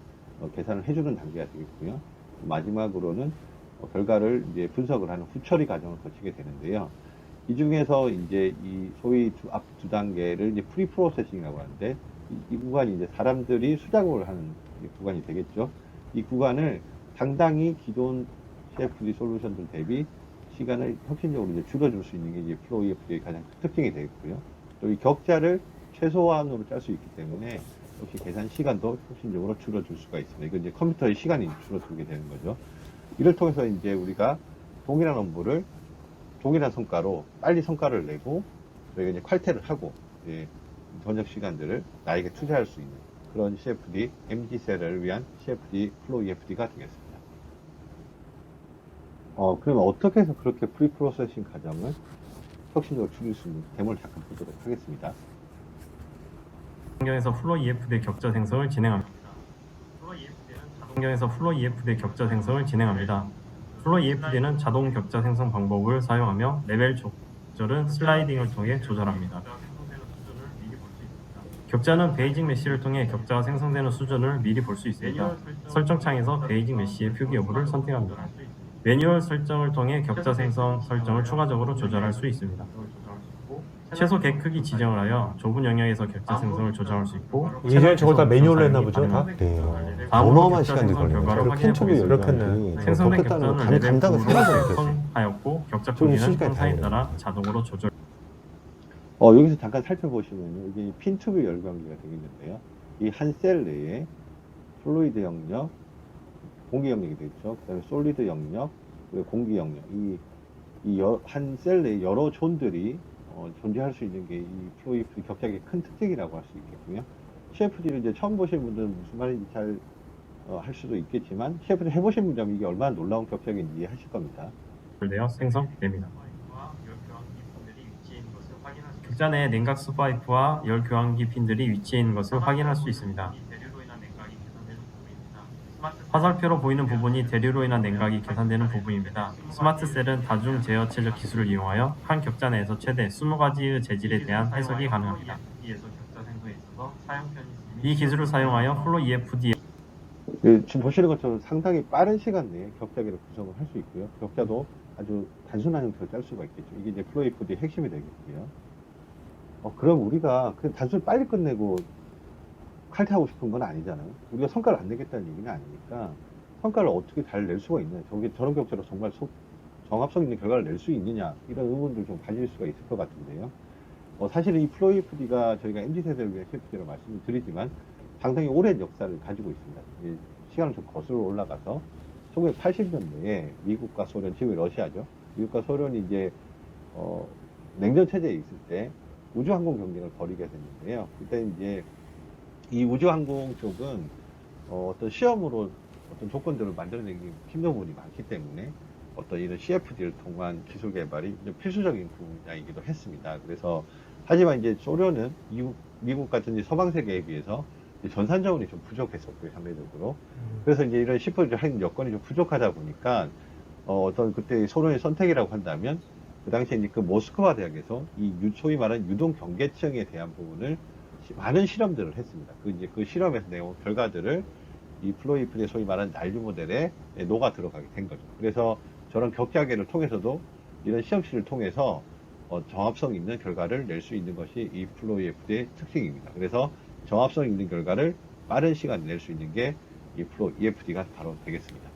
계산을 해주는 단계가 되겠고요. 마지막으로는 결과를 이제 분석을 하는 후처리 과정을 거치게 되는데요. 이 중에서 이제 이 소위 앞 두 단계를 이제 프리 프로세싱이라고 하는데, 이 구간이 이제 사람들이 수작업을 하는 구간이 되겠죠. 이 구간을 상당히 기존 CFD 솔루션들 대비 시간을 혁신적으로 이제 줄여줄 수 있는 게 이제 플로우 EFD의 가장 특징이 되겠고요. 또 이 격자를 최소한으로 짤 수 있기 때문에 역시 계산 시간도 혁신적으로 줄여줄 수가 있습니다. 이건 이제 컴퓨터의 시간이 줄어들게 되는 거죠. 이를 통해서 이제 우리가 동일한 업무를 동일한 성과로 빨리 성과를 내고, 저희가 이제 칼퇴를 하고, 이제 저녁 시간들을 나에게 투자할 수 있는 그런 CFD, MZ세대를 위한 CFD 플로우 EFD가 되겠습니다. 그러면 어떻게 해서 그렇게 프리 프로세싱 과정을 혁신적으로 줄일 수 있는 데모를 잠깐 보도록 하겠습니다. 환경에서 플로우 EFD 격자 생성을 진행합니다. 환경에서 플로우 EFD 격자 생성을 진행합니다. 플로우 EFD는 자동 격자 생성 방법을 사용하며 레벨 조절은 슬라이딩을 통해 조절합니다. 격자는 베이직 메시를 통해 격자가 생성되는 수준을 미리 볼 수 있습니다. 설정 창에서 베이직 메시의 표기 여부를 선택합니다. 매뉴얼 설정을 통해 격자 생성 설정을 추가적으로 조절할 수 있습니다. 최소 객 크기 지정을 하여 좁은 영역에서 격자 생성을 조정할 수 있고, 이제 저걸 다 매뉴얼로 했나 보죠, 다? 네. 다음으로 어마어마한 격자 시간이 생성 걸리네요. 결과를 그리고 확인해 캔초비 보겠습니다. 그렇겠네. 생성된 격자는 격자는 레벨 감당을 9로 생각을 못했어요. 설정하였고 격자 좀 크기는 시간이 형상에 다르네요. 따라 자동으로 조절. 여기서 잠깐 살펴보시면 이게 핀투비 열광기가 되겠는데요. 이 한 셀 내에 플루이드 영역, 공기 영역이 되겠죠. 그 다음에 솔리드 영역, 그리고 공기 영역. 이 한 셀 내에 여러 존들이 존재할 수 있는 게 이 플로우 EFD 격자의 큰 특징이라고 할 수 있겠고요. CFD를 이제 처음 보신 분들은 무슨 말인지 잘 할 수도 있겠지만, CFD 해보신 분들은 이게 얼마나 놀라운 격자인지 이해하실 겁니다. 되어 생성됩니다. 격자 내에 냉각수 파이프와 열 교환기 핀들이 위치해 있는 것을 확인할 수 있습니다. 화살표로 보이는 부분이 대류로 인한 냉각이 계산되는 부분입니다. 스마트셀은 다중 제어 최적 기술을 이용하여 한 격자 내에서 최대 20가지의 재질에 대한 해석이 가능합니다. 이 기술을 사용하여 플로우 EFD 지금 보시는 것처럼 상당히 빠른 시간 내에 격자기를 구성을 할 수 있고요. 격자도 아주 단순한 형태로 짤 수가 있겠죠. 이게 이제 플로우 EFD의 핵심이 되겠고요. 그럼 우리가 그냥 단순히 빨리 끝내고 칼퇴하고 싶은 건 아니잖아요. 우리가 성과를 안 내겠다는 얘기는 아니니까 성과를 어떻게 잘 낼 수가 있느냐, 저런 격자로 정말 정합성 있는 결과를 낼 수 있느냐, 이런 의문들 좀 가질 수가 있을 것 같은데요. 사실은 이 플로우 EFD가 저희가 MZ세대를 위한 CFD라고 말씀을 드리지만 상당히 오랜 역사를 가지고 있습니다. 시간을 좀 거슬러 올라가서 1980년대에 미국과 소련, 지금 러시아죠. 미국과 소련이 이제 냉전 체제에 있을 때 우주항공 경쟁을 벌이게 됐는데요. 그때 이제 이 우주항공 쪽은 어떤 시험으로 어떤 조건들을 만들어내기 힘든 부분이 많기 때문에 어떤 이런 CFD를 통한 기술 개발이 필수적인 분야이기도 했습니다. 그래서 하지만 이제 소련은 미국 같은 서방 세계에 비해서 전산 자원이 좀 부족했었고요, 상대적으로. 그래서 이제 이런 CFD를 하는 여건이 좀 부족하다 보니까 어떤 그때 소련의 선택이라고 한다면 그 당시에 이제 그 모스크바 대학에서 이 소위 말하는 유동 경계층에 대한 부분을 많은 실험들을 했습니다. 그 실험에서 내온 결과들을 이 플로우 EFD의 소위 말하는 난류 모델에 녹아 들어가게 된 거죠. 그래서 저런 격자계를 통해서도 이런 시험실을 통해서 정합성 있는 결과를 낼 수 있는 것이 이 플로우 EFD의 특징입니다. 그래서 정합성 있는 결과를 빠른 시간에 낼 수 있는 게 이 플로우 EFD가 바로 되겠습니다.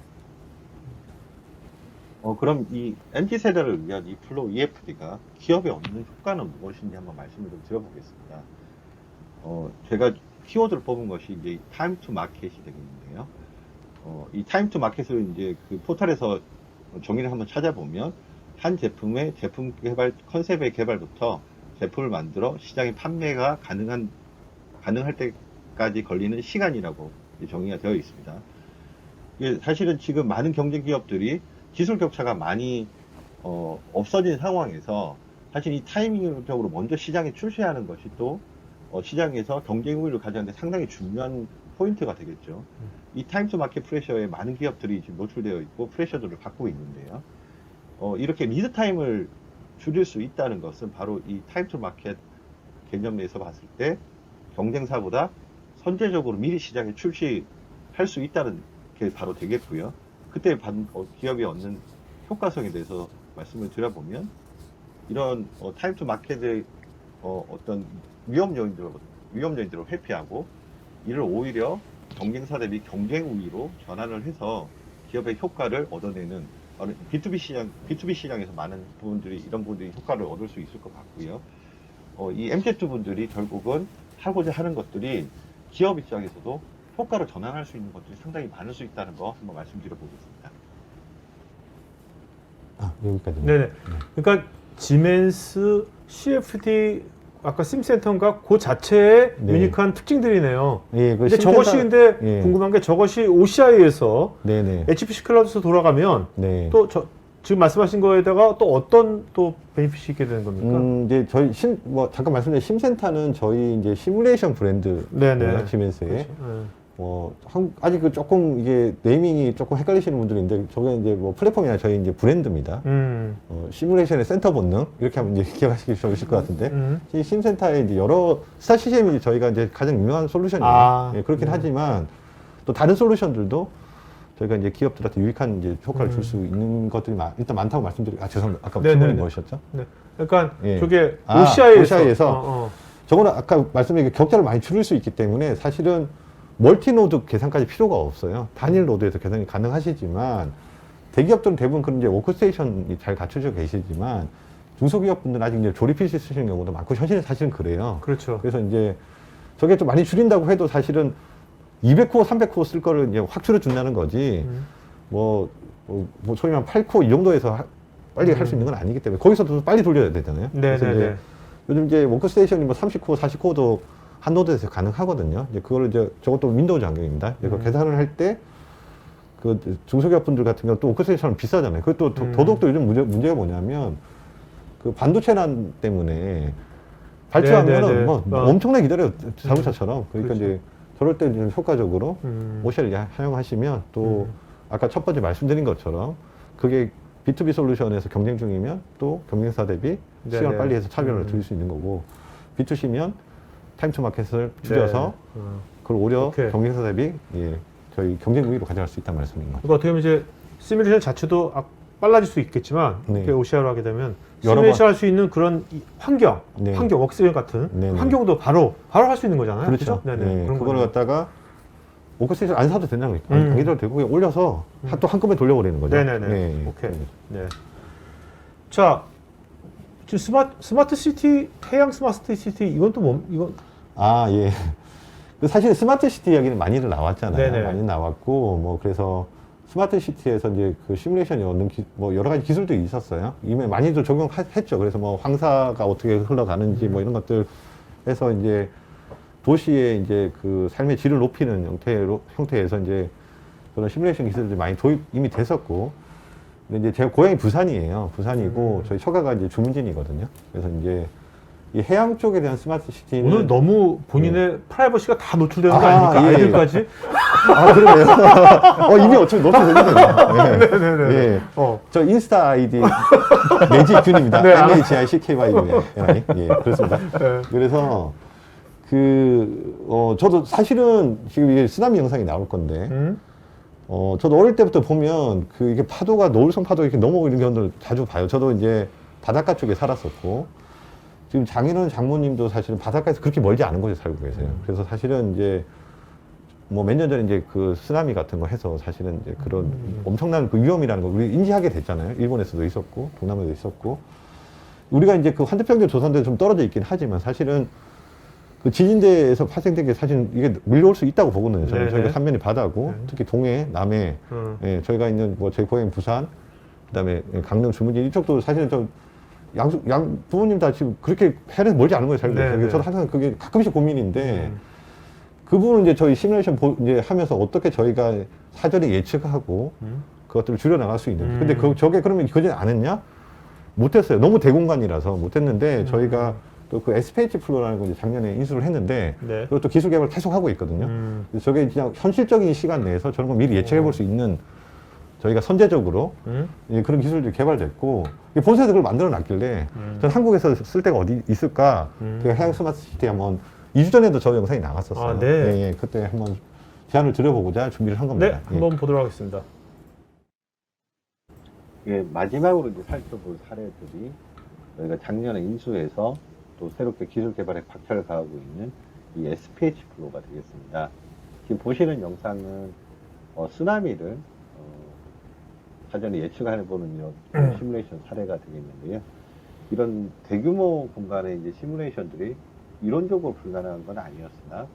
그럼 이 MZ 세대를 위한 이 플로우 EFD가 기업에 얻는 효과는 무엇인지 한번 말씀을 좀 드려보겠습니다. 제가 키워드를 뽑은 것이 이제 타임 투 마켓이 되겠는데요. 이 타임 투 마켓을 이제 그 포털에서 정의를 한번 찾아보면 한 제품의 제품 개발 컨셉의 개발부터 제품을 만들어 시장에 판매가 가능할 때까지 걸리는 시간이라고 정의가 되어 있습니다. 이게 사실은 지금 많은 경쟁 기업들이 기술 격차가 많이 없어진 상황에서 사실 이 타이밍적으로 먼저 시장에 출시하는 것이 또 시장에서 경쟁 우위를 가져가는 데 상당히 중요한 포인트가 되겠죠. 이 타임 투 마켓 프레셔에 많은 기업들이 지금 노출되어 있고 프레셔들을 받고 있는데요. 이렇게 리드 타임을 줄일 수 있다는 것은 바로 이 타임 투 마켓 개념에서 봤을 때 경쟁사보다 선제적으로 미리 시장에 출시할 수 있다는 게 바로 되겠고요. 그때 기업이 얻는 효과성에 대해서 말씀을 드려보면 이런 타임 투 마켓의 어떤 위험 요인들을 회피하고 이를 오히려 경쟁사 대비 경쟁 우위로 전환을 해서 기업의 효과를 얻어내는 B2B 시장에서 많은 부분들이 이런 부분들이 효과를 얻을 수 있을 것 같고요. 이 MZ 분들이 결국은 하고자 하는 것들이 기업 입장에서도 효과를 전환할 수 있는 것들이 상당히 많을 수 있다는 거 한번 말씀드려보겠습니다. 여기까지. 네네. 그러니까 지멘스, CFD, 아까 심센터인가 그 자체의 네. 유니크한 특징들이네요. 예, 그 근데 심센터- 저것이 근데 예. 궁금한 게 저것이 OCI에서 네네. HPC 클라우드에서 돌아가면 네. 또 지금 말씀하신 거에다가 또 어떤 또 베니핏이 있게 되는 겁니까? 이제 저희 잠깐 말씀드린 심센터는 저희 이제 시뮬레이션 브랜드 네네. 지멘스의 그렇죠. 네. 아직 그 조금 이게 네이밍이 조금 헷갈리시는 분들인데 저게 이제 플랫폼이 아니라 저희 이제 브랜드입니다. 시뮬레이션의 센터 본능 이렇게 하면 이제 기억하시기 좋으실 것 같은데 이 심센터에 이제 여러 스타 시스템이 저희가 이제 가장 유명한 솔루션이에요. 예, 그렇긴 하지만 또 다른 솔루션들도 저희가 이제 기업들한테 유익한 이제 효과를 줄 수 있는 것들이 일단 많다고 말씀드리고 죄송합니다. 아까 질문이 뭐셨죠? 네. 그러니까 예. 저게 OCI에서 OCI에서 저거는 아까 말씀드린 격차를 많이 줄일 수 있기 때문에 사실은 멀티노드 계산까지 필요가 없어요. 단일 노드에서 계산이 가능하시지만 대기업들은 대부분 그런 이제 워크스테이션이 잘 갖춰져 계시지만 중소기업분들은 아직 이제 조립 PC 쓰시는 경우도 많고 현실은 사실은 그래요. 그렇죠. 그래서 이제 저게 좀 많이 줄인다고 해도 사실은 200코어, 300코어 쓸 거를 이제 확 줄여준다는 거지. 소위 말하면 8코어 이 정도에서 빨리 할 수 있는 건 아니기 때문에 거기서도 빨리 돌려야 되잖아요. 그래서 이제 요즘 이제 워크스테이션이 30코어, 40코어도 한 노드에서 가능하거든요. 이제 그거를 이제 저것도 윈도우즈 환경입니다. 그 계산을 할 때 그 중소기업분들 같은 경우 또 워크스테이션은 비싸잖아요. 그것도 더더욱도 요즘 문제가 뭐냐면 그 반도체난 때문에 발주하면은 뭐 엄청나게 기다려요. 자동차처럼. 그러니까 그렇죠. 이제 저럴 때 좀 효과적으로 OCI를 사용하시면 또 아까 첫 번째 말씀드린 것처럼 그게 B2B 솔루션에서 경쟁 중이면 또 경쟁사 대비 시간을 빨리 해서 차별을 드릴 수 있는 거고 B2C면 타임 투 마켓을 줄여서 그걸 오히려 경쟁사 대비 저희 경쟁 우위로 가져갈 수 있다는 말씀인 거죠. 그러니까 어떻게 보면 이제 시뮬레이션 자체도 빨라질 수 있겠지만 이렇게 OCR로 하게 되면 시뮬레이션 할 수 있는 그런 환경, 워크스테이션 같은 환경도 바로 할 수 있는 거잖아요. 그렇죠. 그걸 갖다가 워크스테이션 안 사도 된다는 거예요. 안 기다려도 되고 그냥 올려서 또 한꺼번에 돌려버리는 거죠. 오케이. 네. 자, 지금 스마트 시티, 태양 스마트 시티 이건 또 이건 예. 사실 스마트 시티 이야기는 많이들 나왔잖아요. 네네. 많이 나왔고 그래서 스마트 시티에서 이제 그 시뮬레이션이 얻는 여러 가지 기술들이 있었어요. 이미 많이들 적용했죠. 그래서 황사가 어떻게 흘러가는지 이런 것들 해서 이제 도시의 이제 그 삶의 질을 높이는 형태에서 이제 그런 시뮬레이션 기술들이 많이 이미 됐었고. 근데 이제 제가 고향이 부산이에요. 부산이고 저희 처가가 이제 주민진이거든요. 그래서 이제 이 해양 쪽에 대한 스마트 시티는 오늘 너무 본인의 프라이버시가 다 노출되는 거 아닙니까? 아이들까지? 그러네요. 이미 어차피 노출되거든요. 네. 저 인스타 아이디 매직균입니다. MHICKYUNI. 그렇습니다. 그래서 저도 사실은 지금 이게 쓰나미 영상이 나올 건데 저도 어릴 때부터 보면 이게 파도가 노을성 파도가 이렇게 넘어오는 경우를 자주 봐요. 저도 이제 바닷가 쪽에 살았었고 지금 장인어른 장모님도 사실은 바닷가에서 그렇게 멀지 않은 곳에 살고 계세요. 그래서 사실은 이제 뭐 몇 년 전에 이제 그 쓰나미 같은 거 해서 사실은 이제 그런 엄청난 그 위험이라는 걸 우리 인지하게 됐잖아요. 일본에서도 있었고 동남아에도 있었고 우리가 이제 그 환태평양 조선대는 좀 떨어져 있긴 하지만 사실은 그 지진대에서 발생된 게 사실 이게 밀려올 수 있다고 보거든요. 네네. 저희가 삼면이 바다고 네. 특히 동해, 남해, 예, 저희가 있는 뭐 저희 고향 부산, 그다음에 강릉, 주문진 이쪽도 사실은 좀 양 부모님 다 지금 그렇게 해를 멀지 않은 거예요. 잘 네네. 저도 항상 그게 가끔씩 고민인데 그 부분은 이제 저희 시뮬레이션 이제 하면서 어떻게 저희가 사전에 예측하고 그것들을 줄여 나갈 수 있는지. 근데 저게 그러면 그전에 안 했냐? 못했어요. 너무 대공간이라서 못했는데 저희가 또 그 SPH 플로라는 걸 이제 작년에 인수를 했는데 네. 그것도 기술 개발 계속 하고 있거든요. 그래서 저게 그냥 현실적인 시간 내에서 저런 걸 미리 예측해 볼 수 있는 저희가 선제적으로 예, 그런 기술들이 개발됐고 이게 본사에서 그걸 만들어 놨길래 전 한국에서 쓸 데가 어디 있을까? 제가 해양 스마트 시티 한번 2주 전에도 저 영상이 나갔었어요. 아, 네. 예, 예, 그때 한번 제안을 드려보고자 준비를 한 겁니다. 네, 예. 한번 보도록 하겠습니다. 예, 마지막으로 이제 살펴볼 사례들이 저희가 작년에 인수해서 또 새롭게 기술 개발에 박차를 가하고 있는 이 SPH 플로가 되겠습니다. 지금 보시는 영상은 쓰나미를 사전에 예측해보는 이런 시뮬레이션 사례가 되겠는데요. 이런 대규모 공간의 이제 시뮬레이션들이 이론적으로 불가능한 건 아니었으나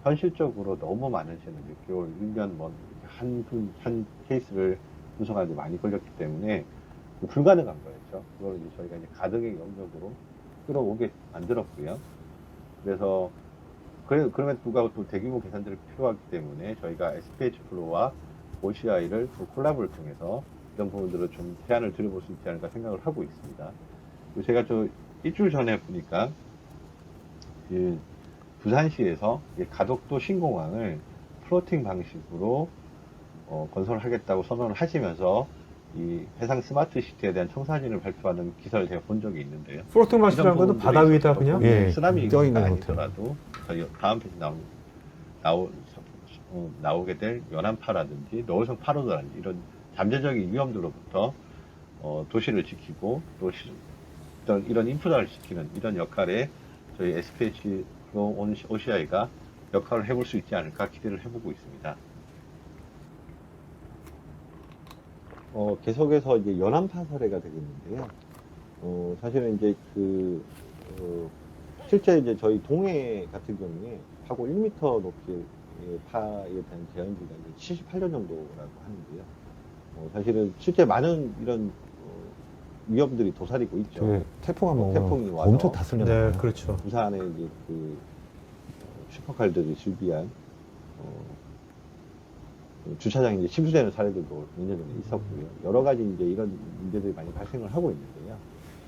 현실적으로 너무 많은 시간을 6개월, 1년 한 케이스를 분석하는데 많이 걸렸기 때문에 불가능한 거였죠. 그걸 이제 저희가 이제 가덕의 영역으로 끌어오게 만들었고요. 그래서 그럼에도 불구하고 또 대규모 계산들이 필요하기 때문에 저희가 SPH 플로와 OCI를 또 콜라보를 통해서 이런 부분들을 좀 제안을 드려볼 수 있지 않을까 생각을 하고 있습니다. 그리고 제가 일주일 전에 보니까 그 부산시에서 가덕도 신공항을 플로팅 방식으로 건설하겠다고 선언을 하시면서 이 해상 스마트 시티에 대한 청사진을 발표하는 기사를 제가 본 적이 있는데요. 플로팅 마시라는 것은 바다 위에다 그냥 예, 쓰나미 떠 있는 아니더라도 저희 다음 페이지 나오게 될 연안파라든지 노을성 파로드라든지 이런 잠재적인 위험들로부터 도시를 지키고 또 이런 인프라를 지키는 이런 역할에 저희 SPH OCI가 역할을 해볼 수 있지 않을까 기대를 해보고 있습니다. 계속해서 이제 연안파 사례가 되겠는데요. 사실은 이제 실제 이제 저희 동해 같은 경우에 파고 1m 높이의 파에 대한 제한지가 이제 78년 정도라고 하는데요. 사실은 실제 많은 이런 위험들이 도사리고 있죠. 저게 태풍 한번 태풍이 와서 엄청 다 쓸려나요. 네, 그렇죠. 부산에 이제 슈퍼칼들이 즐비한 주차장이 이제 침수되는 사례들도 몇 년 전에 있었고요. 여러 가지 이제 이런 문제들이 많이 발생을 하고 있는데요.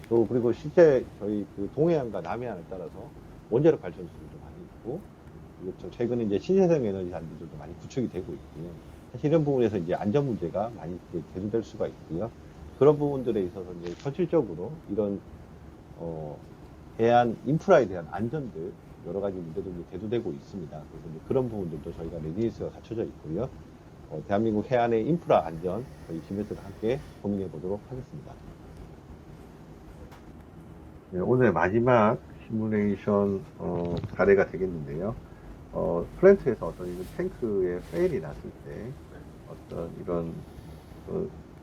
또 그리고 실제 저희 동해안과 남해안에 따라서 원자력 발전소들도 많이 있고, 그리고 최근에 이제 신재생 에너지 단지들도 많이 구축이 되고 있고요. 사실 이런 부분에서 이제 안전 문제가 많이 대두될 수가 있고요. 그런 부분들에 있어서 이제 현실적으로 이런 해안 인프라에 대한 안전들 여러 가지 문제들이 대두되고 있습니다. 그래서 이제 그런 부분들도 저희가 레디니스가 갖춰져 있고요. 대한민국 해안의 인프라 안전 저희 GMS랑 함께 고민해 보도록 하겠습니다. 네, 오늘 마지막 시뮬레이션 사례가 되겠는데요. 플랜트에서 어떤 이런 탱크에 페일이 났을 때 어떤 이런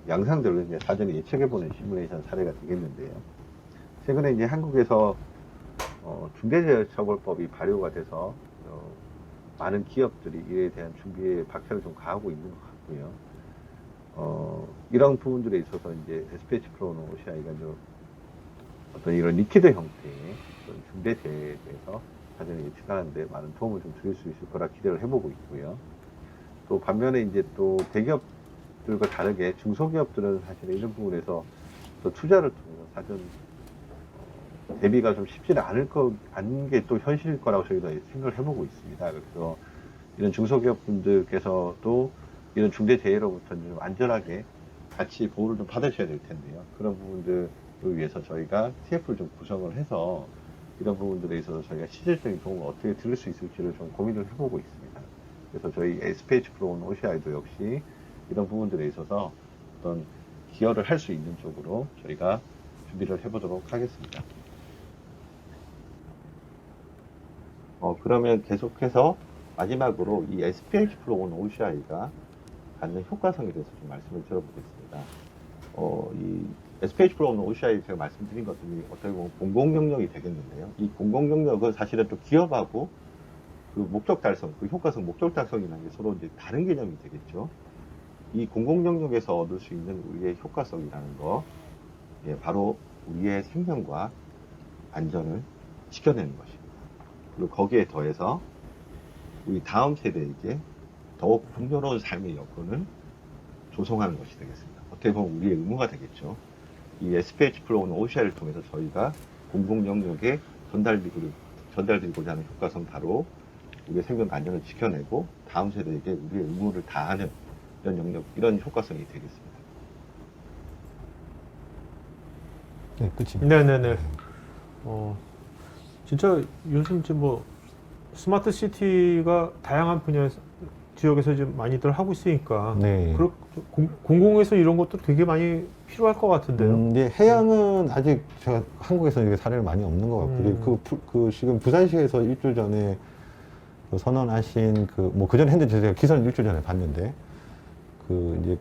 양상들을 이제 사전에 예측해보는 시뮬레이션 사례가 되겠는데요. 최근에 이제 한국에서 중대재해처벌법이 발효가 돼서 많은 기업들이 이에 대한 준비에 박차를 좀 가하고 있는 것 같고요. 이런 부분들에 있어서 이제 SPH 플로는 OCI가 어떤 이런 리퀴드 형태의 중대재해에 대해서 사전에 예측하는데 많은 도움을 좀 드릴 수 있을 거라 기대를 해보고 있고요. 또 반면에 이제 또 대기업들과 다르게 중소기업들은 사실 이런 부분에서 또 투자를 통해서 사전 대비가 좀 쉽지는 않은 게 또 현실일 거라고 저희도 생각을 해보고 있습니다. 그래서 이런 중소기업분들께서도 이런 중대재해로부터 좀 안전하게 같이 보호를 좀 받으셔야 될 텐데요. 그런 부분들을 위해서 저희가 TF를 좀 구성을 해서 이런 부분들에 있어서 저희가 실질적인 도움을 어떻게 드릴 수 있을지를 좀 고민을 해보고 있습니다. 그래서 저희 SPH 플로는 OCI도 역시 이런 부분들에 있어서 어떤 기여를 할 수 있는 쪽으로 저희가 준비를 해보도록 하겠습니다. 그러면 계속해서 마지막으로 이 SPH 플로우 OCI가 갖는 효과성에 대해서 좀 말씀을 드려보겠습니다. 이 SPH 플로우 OCI 제가 말씀드린 것들이 어떻게 보면 공공영역이 되겠는데요. 이 공공영역은 사실은 또 기업하고 그 목적 달성, 그 효과성, 목적 달성이라는 게 서로 이제 다른 개념이 되겠죠. 이 공공영역에서 얻을 수 있는 우리의 효과성이라는 거, 예, 바로 우리의 생명과 안전을 지켜내는 것입니다. 그리고 거기에 더해서 우리 다음 세대에게 더욱 풍요로운 삶의 여건을 조성하는 것이 되겠습니다. 어떻게 보면 우리의 의무가 되겠죠. 이 SPH 플로우는 OCI를 통해서 저희가 공공 영역에 전달드리고자 하는 효과성, 바로 우리의 생명과 안전을 지켜내고 다음 세대에게 우리의 의무를 다하는 이런 영역, 이런 효과성이 되겠습니다. 네, 끝입니다. 네네네. 진짜 요즘 이제 뭐 스마트 시티가 다양한 분야에서 지역에서 이제 많이들 하고 있으니까 네. 공공에서 이런 것도 되게 많이 필요할 것 같은데요. 이제 해양은 아직 제가 한국에서 이게 사례가 많이 없는 것 같고, 그 지금 부산시에서 일주일 전에 그 선언하신 그 전에 했는데 제가 기사는 일주일 전에 봤는데, 이제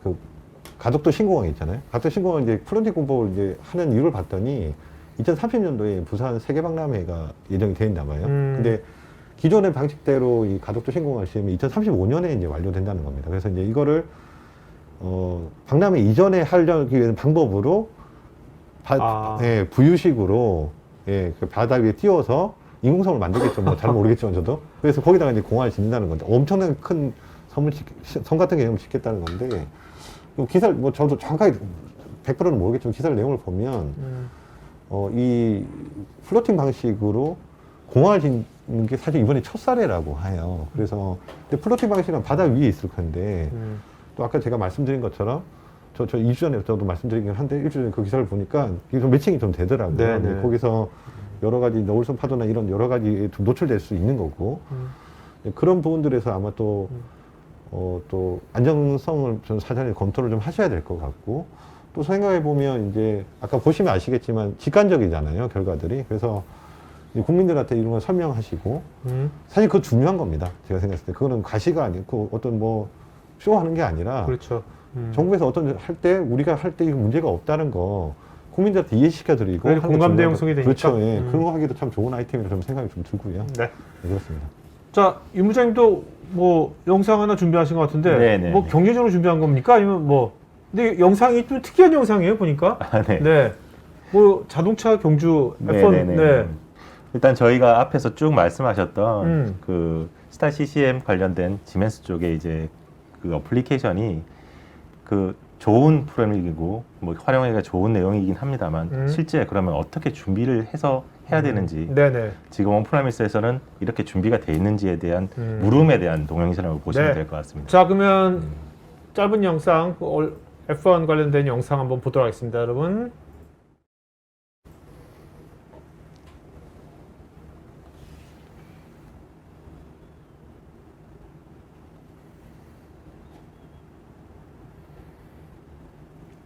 가덕도 신공항 있잖아요. 가덕도 신공항 이제 플런팅 공법을 이제 하는 이유를 봤더니 2030년도에 부산 세계박람회가 예정이 되어 있나 봐요. 근데 기존의 방식대로 이 가덕도 신공항 시험이 2035년에 이제 완료된다는 겁니다. 그래서 이제 이거를 박람회 이전에 하려기 위한 방법으로 예, 부유식으로, 예, 그 바다 위에 띄워서 인공섬을 만들겠죠. 뭐 잘 모르겠지만 저도. 그래서 거기다가 이제 공항을 짓는다는 건데, 엄청난 큰 섬 같은 개념을 짓겠다는 건데, 기사를 뭐 저도 정확하게 100%는 모르겠지만 기사를 내용을 보면 이 플로팅 방식으로 공항을 짓는 게 사실 이번에 첫 사례라고 해요. 그래서 근데 플로팅 방식은 바다 위에 있을 건데, 또 아까 제가 말씀드린 것처럼 저 2주 전에 저도 말씀드리긴 한데, 일주일 전에 그 기사를 보니까 이게 좀 매칭이 좀 되더라고요. 네네. 근데 거기서 여러 가지 노을선 파도나 이런 여러 가지에 좀 노출될 수 있는 거고, 그런 부분들에서 아마 또 안정성을 좀 사전에 검토를 좀 하셔야 될 것 같고, 또 생각해 보면 이제 아까 보시면 아시겠지만 직관적이잖아요, 결과들이. 그래서 국민들한테 이런 걸 설명하시고, 사실 그거 중요한 겁니다. 제가 생각했을 때 그거는 가시가 아니고 어떤 뭐 쇼하는 게 아니라, 그렇죠. 정부에서 어떤 할 때 우리가 할 때 문제가 없다는 거 국민들한테 이해시켜 드리고, 네, 공감대 형성이 되니까. 그렇죠. 예. 그런 거 하기도 참 좋은 아이템이라 좀 생각이 좀 들고요. 네. 네, 그렇습니다. 자, 임 부장님도 뭐 영상 하나 준비하신 것 같은데, 네네. 뭐 경제적으로 준비한 겁니까? 아니면 뭐? 근데 영상이 좀 특이한 영상이에요, 보니까. 네. 네. 뭐 자동차 경주 F1. 네네네. 네. 일단 저희가 앞에서 쭉 말씀하셨던 음. 스타 CCM 관련된 지멘스 쪽에 이제 그 어플리케이션이 좋은 프로그램이고 뭐 활용하기가 좋은 내용이긴 합니다만, 실제 그러면 어떻게 준비를 해서 해야 되는지, 네네. 지금 온프라미스에서는 이렇게 준비가 돼 있는지에 대한 물음에 대한 동영상을 보시면 네. 될 것 같습니다. 자, 그러면 짧은 영상, F1 관련된 영상 한번 보도록 하겠습니다, 여러분.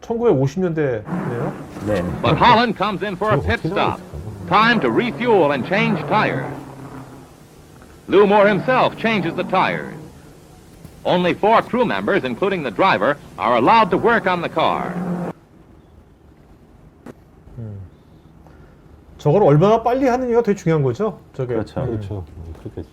(1950년대네요) 네. But Holland comes in for a pit stop. Time to refuel and change tires. Lou Moore himself changes the tires. Only 4 crew members, including the driver, are allowed to work on the car. 저걸 얼마나 빨리 하느냐가 되게 중요한 거죠, 저게. 그렇죠. 그렇죠. 그렇겠지.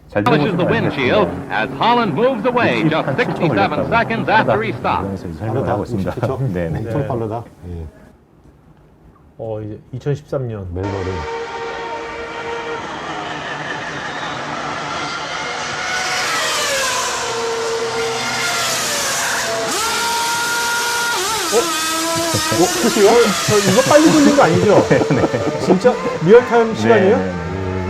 잘 Polishes the 들어보시면 windshield as Holland moves away just 67 seconds after he stops. 설명을 하고 있습니다. 그렇죠. 네네. 엄청 빠르다. 예. 이제 2013년. 멜버른. 글쎄요? 이거 빨리 돌린 거 아니죠? 진짜 리얼타임 시간이에요?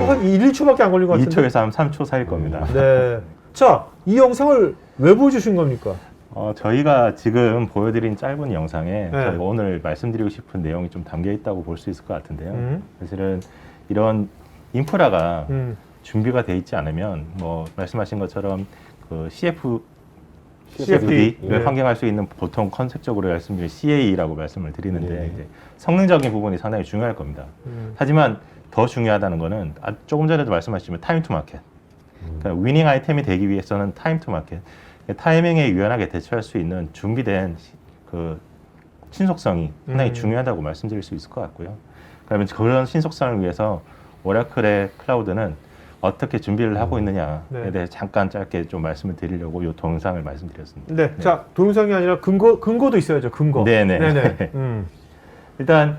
한 1, 2초밖에 안 걸린 것 같은데. 2초에서 한 3초 사이일 겁니다. 네. 자, 이 영상을 왜 보여주신 겁니까? 저희가 지금 보여드린 짧은 영상에 네. 저희가 오늘 말씀드리고 싶은 내용이 좀 담겨 있다고 볼 수 있을 것 같은데요. 사실은 이런 인프라가 준비가 돼 있지 않으면, 뭐 말씀하신 것처럼 그 CFD를 네. 환경할 수 있는, 보통 컨셉적으로 말씀드린 CAE라고 말씀을 드리는데, 네. 이제 성능적인 부분이 상당히 중요할 겁니다. 하지만 더 중요하다는 거는 조금 전에도 말씀하셨지만 타임 투 마켓. 그러니까 위닝 아이템이 되기 위해서는 타임 투 마켓, 타이밍에 유연하게 대처할 수 있는 준비된 그 신속성이 상당히 중요하다고 말씀드릴 수 있을 것 같고요. 그러면 그런 신속성을 위해서 오라클의 클라우드는 어떻게 준비를 하고 있느냐에 네. 대해 잠깐 짧게 좀 말씀을 드리려고 이 동영상을 말씀드렸습니다. 네. 자, 동영상이 아니라 근거도 있어야죠. 근거. 네네. 네네. 일단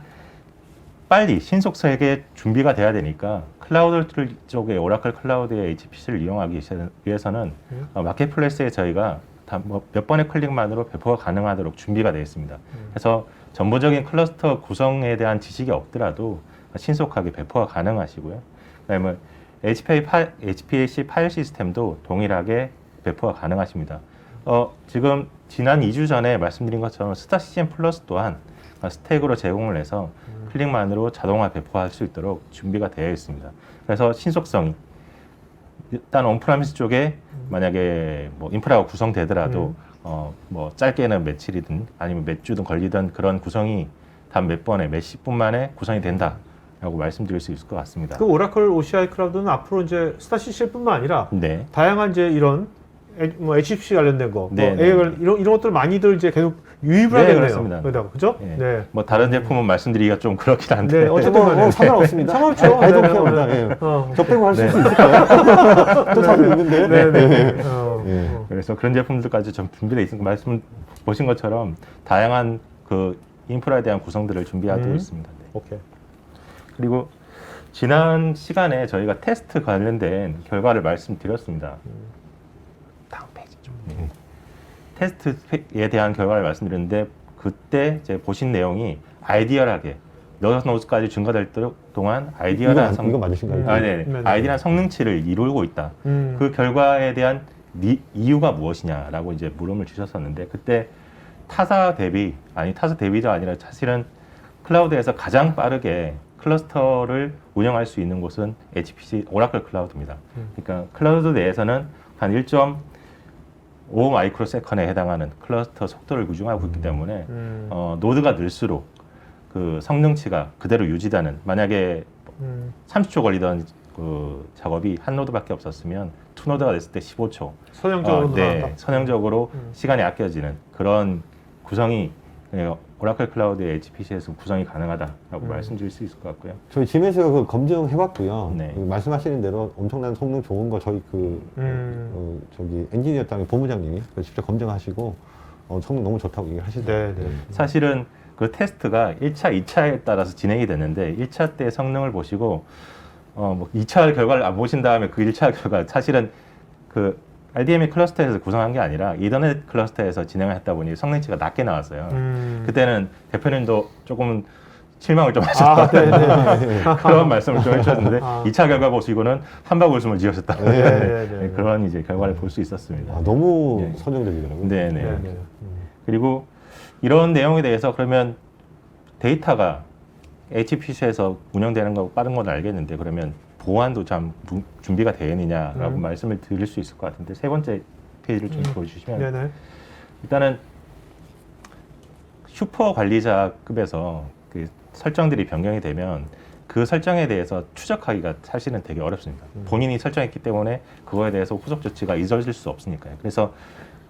빨리 신속하게 준비가 돼야 되니까 클라우드 쪽에 오라클 클라우드의 HPC를 이용하기 위해서는 마켓플레이스에 저희가 몇 번의 클릭만으로 배포가 가능하도록 준비가 되어 있습니다. 그래서 전부적인 클러스터 구성에 대한 지식이 없더라도 신속하게 배포가 가능하시고요. 그다음에 HPC 파일 시스템도 동일하게 배포가 가능하십니다. 지금 지난 2주 전에 말씀드린 것처럼 스타시즌 플러스 또한 스택으로 제공을 해서 클릭만으로 자동화 배포할 수 있도록 준비가 되어 있습니다. 그래서 신속성이 일단 온프라미스 쪽에 만약에 뭐 인프라가 구성되더라도 뭐 짧게는 며칠이든 아니면 몇 주든 걸리던 그런 구성이 단 몇 번에 몇십 분 만에 구성이 된다라고 말씀드릴 수 있을 것 같습니다. 그 오라클 OCI 클라우드는 앞으로 이제 스타CC뿐만 아니라 네. 다양한 이제 이런 뭐 HPC 관련된 거, 네, 뭐 네, AI 이런 것들 많이들 이제 계속 유입을 하게 되네요. 그렇습니다. 그러다가 그죠? 네. 네. 뭐 다른 제품은 말씀드리기가 좀 그렇긴 한데 네, 어쨌든 간에 상관없습니다. 상관없죠. 아이도 네, 피합니다. 네. 예. 어. 저 빼고 할 수 네. 있을까요? 또 사고 있는데. 네네. 그래서 그런 제품들까지 좀 준비되어 있으니까 말씀 보신 것처럼 다양한 그 인프라에 대한 구성들을 준비하고 있습니다. 네. 오케이. 그리고 지난 시간에 저희가 테스트 관련된 결과를 말씀드렸습니다. 다음 페이지 좀. 테스트에 대한 결과를 말씀드렸는데 그때 이제 보신 내용이 아이디얼하게 노드까지 증가될 동안 아이디얼한 이거 맞으신가요? 네네. 아이디얼한 성능치를 이루고 있다. 그 결과에 대한 이유가 무엇이냐라고 이제 물음을 주셨었는데 그때 타사 대비도 아니라 사실은 클라우드에서 가장 빠르게 클러스터를 운영할 수 있는 곳은 HPC 오라클 클라우드입니다. 그러니까 클라우드 내에서는 한 1.5 마이크로 세컨에 해당하는 클러스터 속도를 구중하고 있기 때문에 노드가 늘수록 그 성능치가 그대로 유지되는 만약에 30초 걸리던 그 작업이 한 노드밖에 없었으면 투 노드가 됐을 때 15초 선형적으로 네, 선형적으로 시간이 아껴지는 그런 구성이 오라클 클라우드의 HPC에서 구성이 가능하다라고 말씀드릴 수 있을 것 같고요. 저희 짐에서 그 검증해봤고요. 네. 그 말씀하시는 대로 엄청난 성능 좋은 거 저희 저기 엔지니어 땅의 본부장님이 직접 검증하시고 성능 너무 좋다고 얘기를 하시더라고요. 네, 네. 사실은 그 테스트가 1차, 2차에 따라서 진행이 됐는데 1차 때 성능을 보시고 뭐 2차 결과를 안 보신 다음에 그 1차 결과 사실은 그 RDMA 클러스터에서 구성한 게 아니라 이더넷 클러스터에서 진행을 했다 보니 성능치가 낮게 나왔어요. 그때는 대표님도 조금 실망을 좀 하셨던 그런 말씀을 좀 해주셨는데 2차 결과 보시고는 한박 웃음을 지으셨다. 그런 이제 결과를 볼 수 있었습니다. 너무 네. 선정적이더라고요. 네네. 그리고 이런 내용에 대해서 그러면 데이터가 HPC에서 운영되는 거 빠른 건 알겠는데 그러면 보안도 참 준비가 되어 있느냐라고 말씀을 드릴 수 있을 것 같은데 세 번째 페이지를 좀 보여주시면 네네. 일단은 슈퍼 관리자급에서 그 설정들이 변경이 되면 그 설정에 대해서 추적하기가 사실은 되게 어렵습니다. 본인이 설정했기 때문에 그거에 대해서 후속 조치가 이뤄질 수 없으니까요. 그래서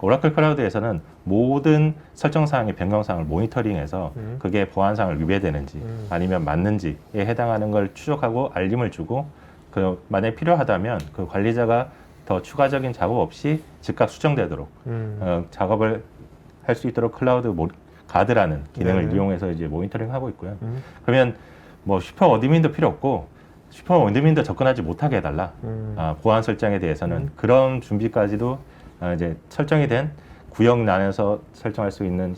오라클 클라우드에서는 모든 설정 사항의 변경 사항을 모니터링해서 그게 보안 사항을 위배되는지 아니면 맞는지에 해당하는 걸 추적하고 알림을 주고 그 만약 필요하다면 그 관리자가 더 추가적인 작업 없이 즉각 수정되도록 작업을 할 수 있도록 클라우드 가드라는 기능을 이용해서 이제 모니터링하고 있고요. 그러면 뭐 슈퍼 어드민도 필요 없고 슈퍼 어드민도 접근하지 못하게 해달라. 보안 설정에 대해서는 그런 준비까지도 이제 설정이 된 구역 안에서 설정할 수 있는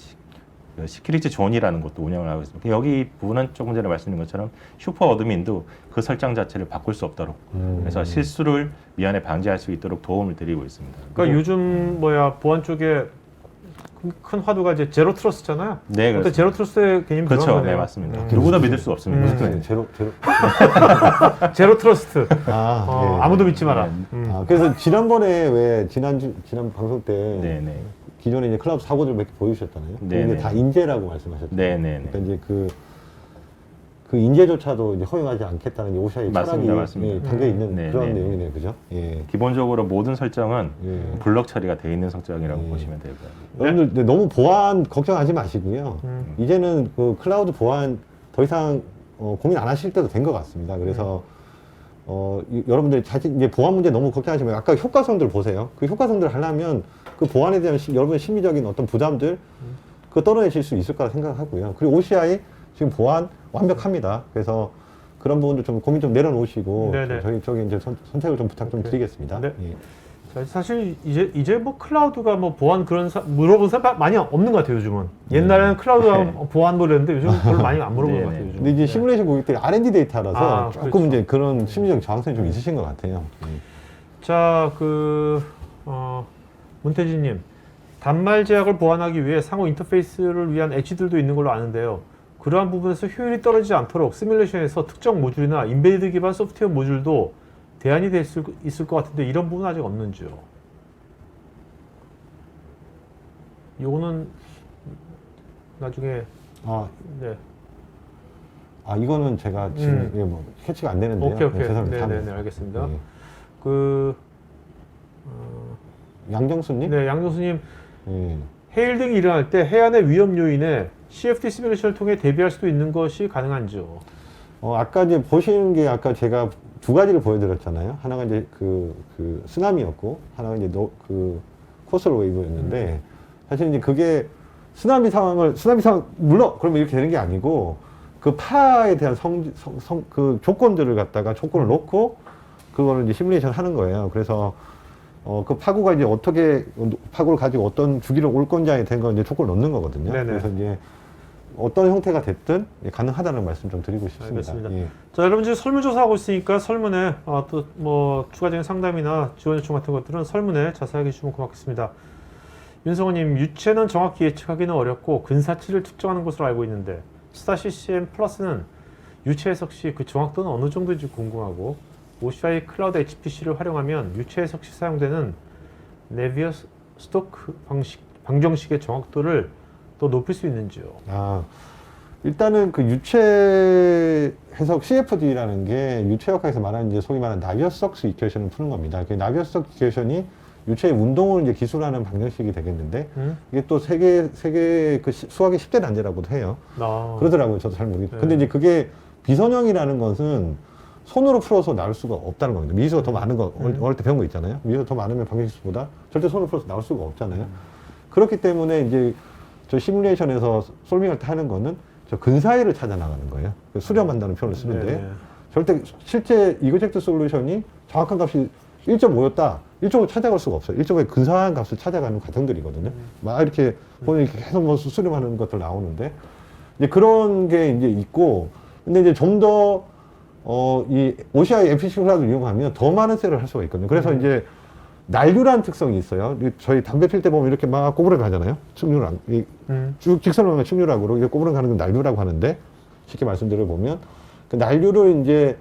시큐리티 존이라는 것도 운영을 하고 있습니다. 여기 부분은 조금 전에 말씀드린 것처럼 슈퍼 어드민도 그 설정 자체를 바꿀 수 없도록 그래서 실수를 미연에 방지할 수 있도록 도움을 드리고 있습니다. 그러니까 요즘 보안 쪽에 큰 화두가 이제 제로 트러스트잖아요. 네, 근데 제로 트러스트의 개념이 그렇죠. 그런 거네요. 네, 맞습니다. 누구도 믿을 수 없습니다. 제로 트러스트. 네. 아무도 믿지 마라. 그래서 지난번에 왜 지난 방송 때 네네. 기존에 이제 클라우드 사고들 몇 개 보여주셨잖아요. 네네. 근데 다 인재라고 말씀하셨잖아요. 네네네. 그러니까 이제 그 그 인재조차도 이제 허용하지 않겠다는 OCI 철학이 맞습니다. 담겨 있는 네, 그런 네. 내용이네요, 그죠? 예. 기본적으로 모든 설정은 예. 블럭 처리가 돼 있는 설정이라고 예. 보시면 되고요. 여러분들 근데 너무 보안 걱정하지 마시고요. 이제는 그 클라우드 보안 더 이상 고민 안 하실 때도 된 것 같습니다. 그래서 여러분들 자신 이제 보안 문제 너무 걱정하지 말고 아까 효과성들 보세요. 그 효과성들 하려면 그 보안에 대한 여러분의 심리적인 어떤 부담들 그거 떨어내실 수 있을 거라 생각하고요. 그리고 OCI 지금 보안 완벽합니다. 그래서 그런 부분들 좀 고민 좀 내려놓으시고 네네. 저기 이제 선택을 좀 부탁 좀 드리겠습니다. 네. 예. 자, 사실 이제 뭐 클라우드가 뭐 보안 그런 물어본 사람 많이 없는 것 같아요 요즘은. 옛날에는 클라우드가 보안 물었는데 요즘 별로 많이 안 물어보는 것 같아요 요즘. 근데 이제 시뮬레이션 고객들이 R&D 데이터라서 아, 조금 그렇죠. 이제 그런 심리적 저항성이 좀 있으신 것 같아요. 자, 문태진님, 단말 제약을 보완하기 위해 상호 인터페이스를 위한 엣지들도 있는 걸로 아는데요. 그러한 부분에서 효율이 떨어지지 않도록 시뮬레이션에서 특정 모듈이나 인베디드 기반 소프트웨어 모듈도 대안이 될 수 있을 것 같은데 이런 부분은 아직 없는지요? 요거는 나중에 네. 이거는 제가 지금 이게 뭐 캐치가 안 되는데요. 오케이. 죄송합니다. 네네네 알겠습니다. 네. 양정수님? 네, 양정수님. 예. 해일 등이 일어날 때 해안의 위험 요인에 CFD 시뮬레이션을 통해 대비할 수도 있는 것이 가능한지요? 아까 이제 보시는 게 아까 제가 두 가지를 보여드렸잖아요. 하나가 이제 그 쓰나미였고, 하나가 이제 그 코스tal 웨이브였는데, 사실 이제 그게 쓰나미 상황 물러! 그러면 이렇게 되는 게 아니고, 그 파에 대한 그 조건들을 갖다가 조건을 놓고, 그거를 이제 시뮬레이션 하는 거예요. 그래서, 그 파고가 이제 어떻게, 파고를 가지고 어떤 주기를 올 건지에 대한 건 이제 조건을 넣는 거거든요. 네네. 그래서 이제 어떤 형태가 됐든 가능하다는 말씀 좀 드리고 싶습니다. 알겠습니다. 예. 자, 여러분 지금 설문조사하고 있으니까 설문에 또 뭐 추가적인 상담이나 지원 요청 같은 것들은 설문에 자세하게 주시면 고맙겠습니다. 윤성호님, 유체는 정확히 예측하기는 어렵고 근사치를 측정하는 것으로 알고 있는데 스타CCM 플러스는 유체 해석 시 그 정확도는 어느 정도인지 궁금하고 OCI 클라우드 HPC를 활용하면 유체 해석 시 사용되는 네비어스 스토크 방정식의 정확도를 더 높일 수 있는지요? 일단은 그 유체 해석 CFD라는 게 유체역학에서 말하는 이제 소위 말하는 나비어스톡스 이퀘이션을 푸는 겁니다. 그 나비어스톡스 이퀘이션이 유체의 운동을 이제 기술하는 방정식이 되겠는데 이게 또 세계 그 수학의 10대 난제라고도 해요. 그러더라고요. 저도 잘 모르겠어요. 근데 이제 그게 비선형이라는 것은 손으로 풀어서 나올 수가 없다는 겁니다. 미수가 더 많은 거, 어릴 때 배운 거 있잖아요. 미수가 더 많으면 방정식보다 절대 손으로 풀어서 나올 수가 없잖아요. 그렇기 때문에 이제 저 시뮬레이션에서 솔빙할 때 하는 거는 저 근사이를 찾아 나가는 거예요. 수렴한다는 표현을 쓰는데 절대 실제 이거젝트 솔루션이 정확한 값이 1.5였다. 1.5 찾아갈 수가 없어요. 1.5의 근사한 값을 찾아가는 과정들이거든요. 막 이렇게 보면 이렇게 계속 뭐 수렴하는 것들 나오는데 이제 그런 게 이제 있고 근데 이제 좀 더 이 OCI MPC 클라우드를 이용하면 더 많은 셀을 할 수가 있거든요. 그래서 이제 난류라는 특성이 있어요. 저희 담배 필 때 보면 이렇게 막 꼬부러 가잖아요. 측류랑 쭉 직선으로 가면 측류락으로 이게 꼬부러 가는 건 난류라고 하는데 쉽게 말씀드려 보면 그 난류를 이제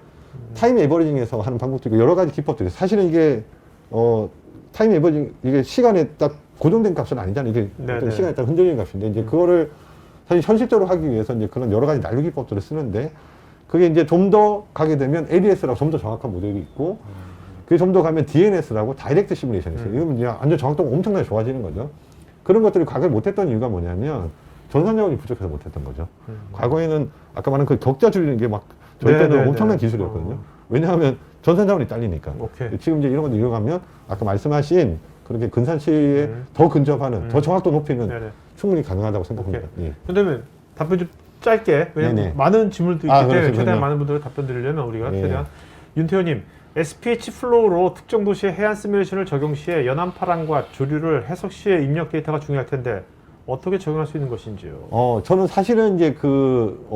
타임 에버리징에서 하는 방법도 있고 여러 가지 기법들이 사실은 이게 타임 에버리징 이게 시간에 딱 고정된 값은 아니잖아요. 이게 어떤 시간에 딱 흔들리는 값인데 이제 그거를 사실 현실적으로 하기 위해서 이제 그런 여러 가지 난류 기법들을 쓰는데 그게 이제 좀 더 가게 되면 ADS라고 좀 더 정확한 모델이 있고 그게 좀 더 가면 DNS라고 다이렉트 시뮬레이션이 있어요. 이건 이제 완전 정확도가 엄청나게 좋아지는 거죠. 그런 것들을 과거에 못했던 이유가 뭐냐면 전산 자원이 부족해서 못했던 거죠. 과거에는 아까 말한 그 격자 줄이는 게 막 저희 때는 엄청난 기술이었거든요. 왜냐하면 전산 자원이 딸리니까. 지금 이제 이런 것들 이용하면 아까 말씀하신 그렇게 근사치에 더 근접하는 더 정확도 높이는 충분히 가능하다고 생각합니다. 그다음에 답변 좀 짧게 왜냐면 많은 질문도 있기 때문에 최대한 많은 분들 답변 드리려면 우리가 최대한 윤태호님 SPH 플로우로 특정 도시의 해안 시뮬레이션을 적용 시에 연안파랑과 조류를 해석 시에 입력 데이터가 중요할 텐데 어떻게 적용할 수 있는 것인지요? 저는 사실은 이제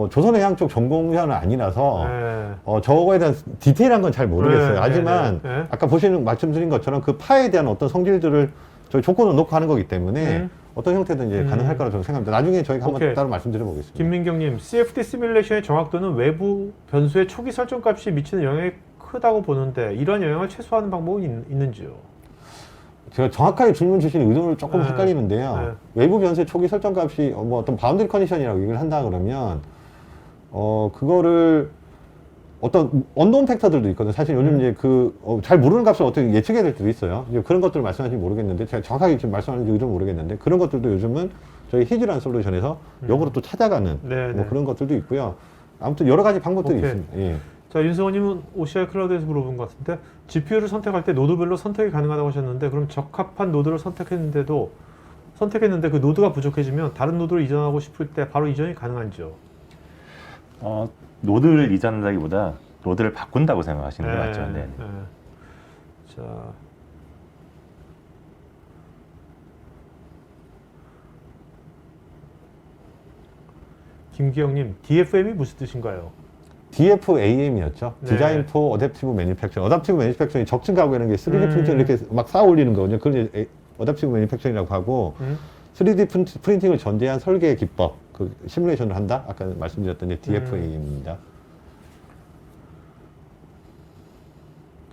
조선해양 쪽 전공자는 아니라서 저거에 대한 디테일한 건 잘 모르겠어요. 하지만 아까 말씀드린 것처럼 그 파에 대한 어떤 성질들을 저희 조건을 놓고 하는 거기 때문에 어떤 형태든 이제 가능할 거라고 저는 생각합니다. 나중에 저희가 한번 따로 말씀드려 보겠습니다. 김민경님, CFD 시뮬레이션의 정확도는 외부 변수의 초기 설정 값이 미치는 영향이 크다고 보는데 이런 영향을 최소화하는 방법은 있는지요? 제가 정확하게 질문 주신 의도를 조금 헷갈리는데요. 외부 변수의 초기 설정 값이 뭐 어떤 바운드리 컨디션이라고 얘기를 한다 그러면 그거를 어떤 언노운 팩터들도 있거든요. 사실 요즘 이제 잘 모르는 값을 어떻게 예측해야 될 때도 있어요. 이제 그런 것들을 말씀하시면 모르겠는데, 제가 정확하게 지금 말씀하는지 요즘 모르겠는데, 그런 것들도 요즘은 저희 히즈라는 솔루션에서 역으로 또 찾아가는 네, 뭐 네. 그런 것들도 있고요. 아무튼 여러 가지 방법들이 오케이. 있습니다. 예. 자, 윤성호님은 OCI 클라우드에서 물어본 것 같은데 GPU를 선택할 때 노드별로 선택이 가능하다고 하셨는데 그럼 적합한 노드를 선택했는데 그 노드가 부족해지면 다른 노드를 이전하고 싶을 때 바로 이전이 가능한지요? 노드를 이전한다기보다 노드를 바꾼다고 생각하시는 게 맞죠. 네. 네. 자, 김기영님, DFM이 무슨 뜻인가요? DFAM이었죠. 네. 디자인 포 어댑티브 매니팩처링. 어댑티브 매니팩처링이 적층 가구라는 게 3D 프린팅 이렇게 막 쌓아 올리는 거거든요. 그걸 이제 어댑티브 매니팩처링이라고 하고 3D 프린팅을 전제한 설계 기법, 그 시뮬레이션을 한다. 아까 말씀드렸던 이제 DFAM입니다.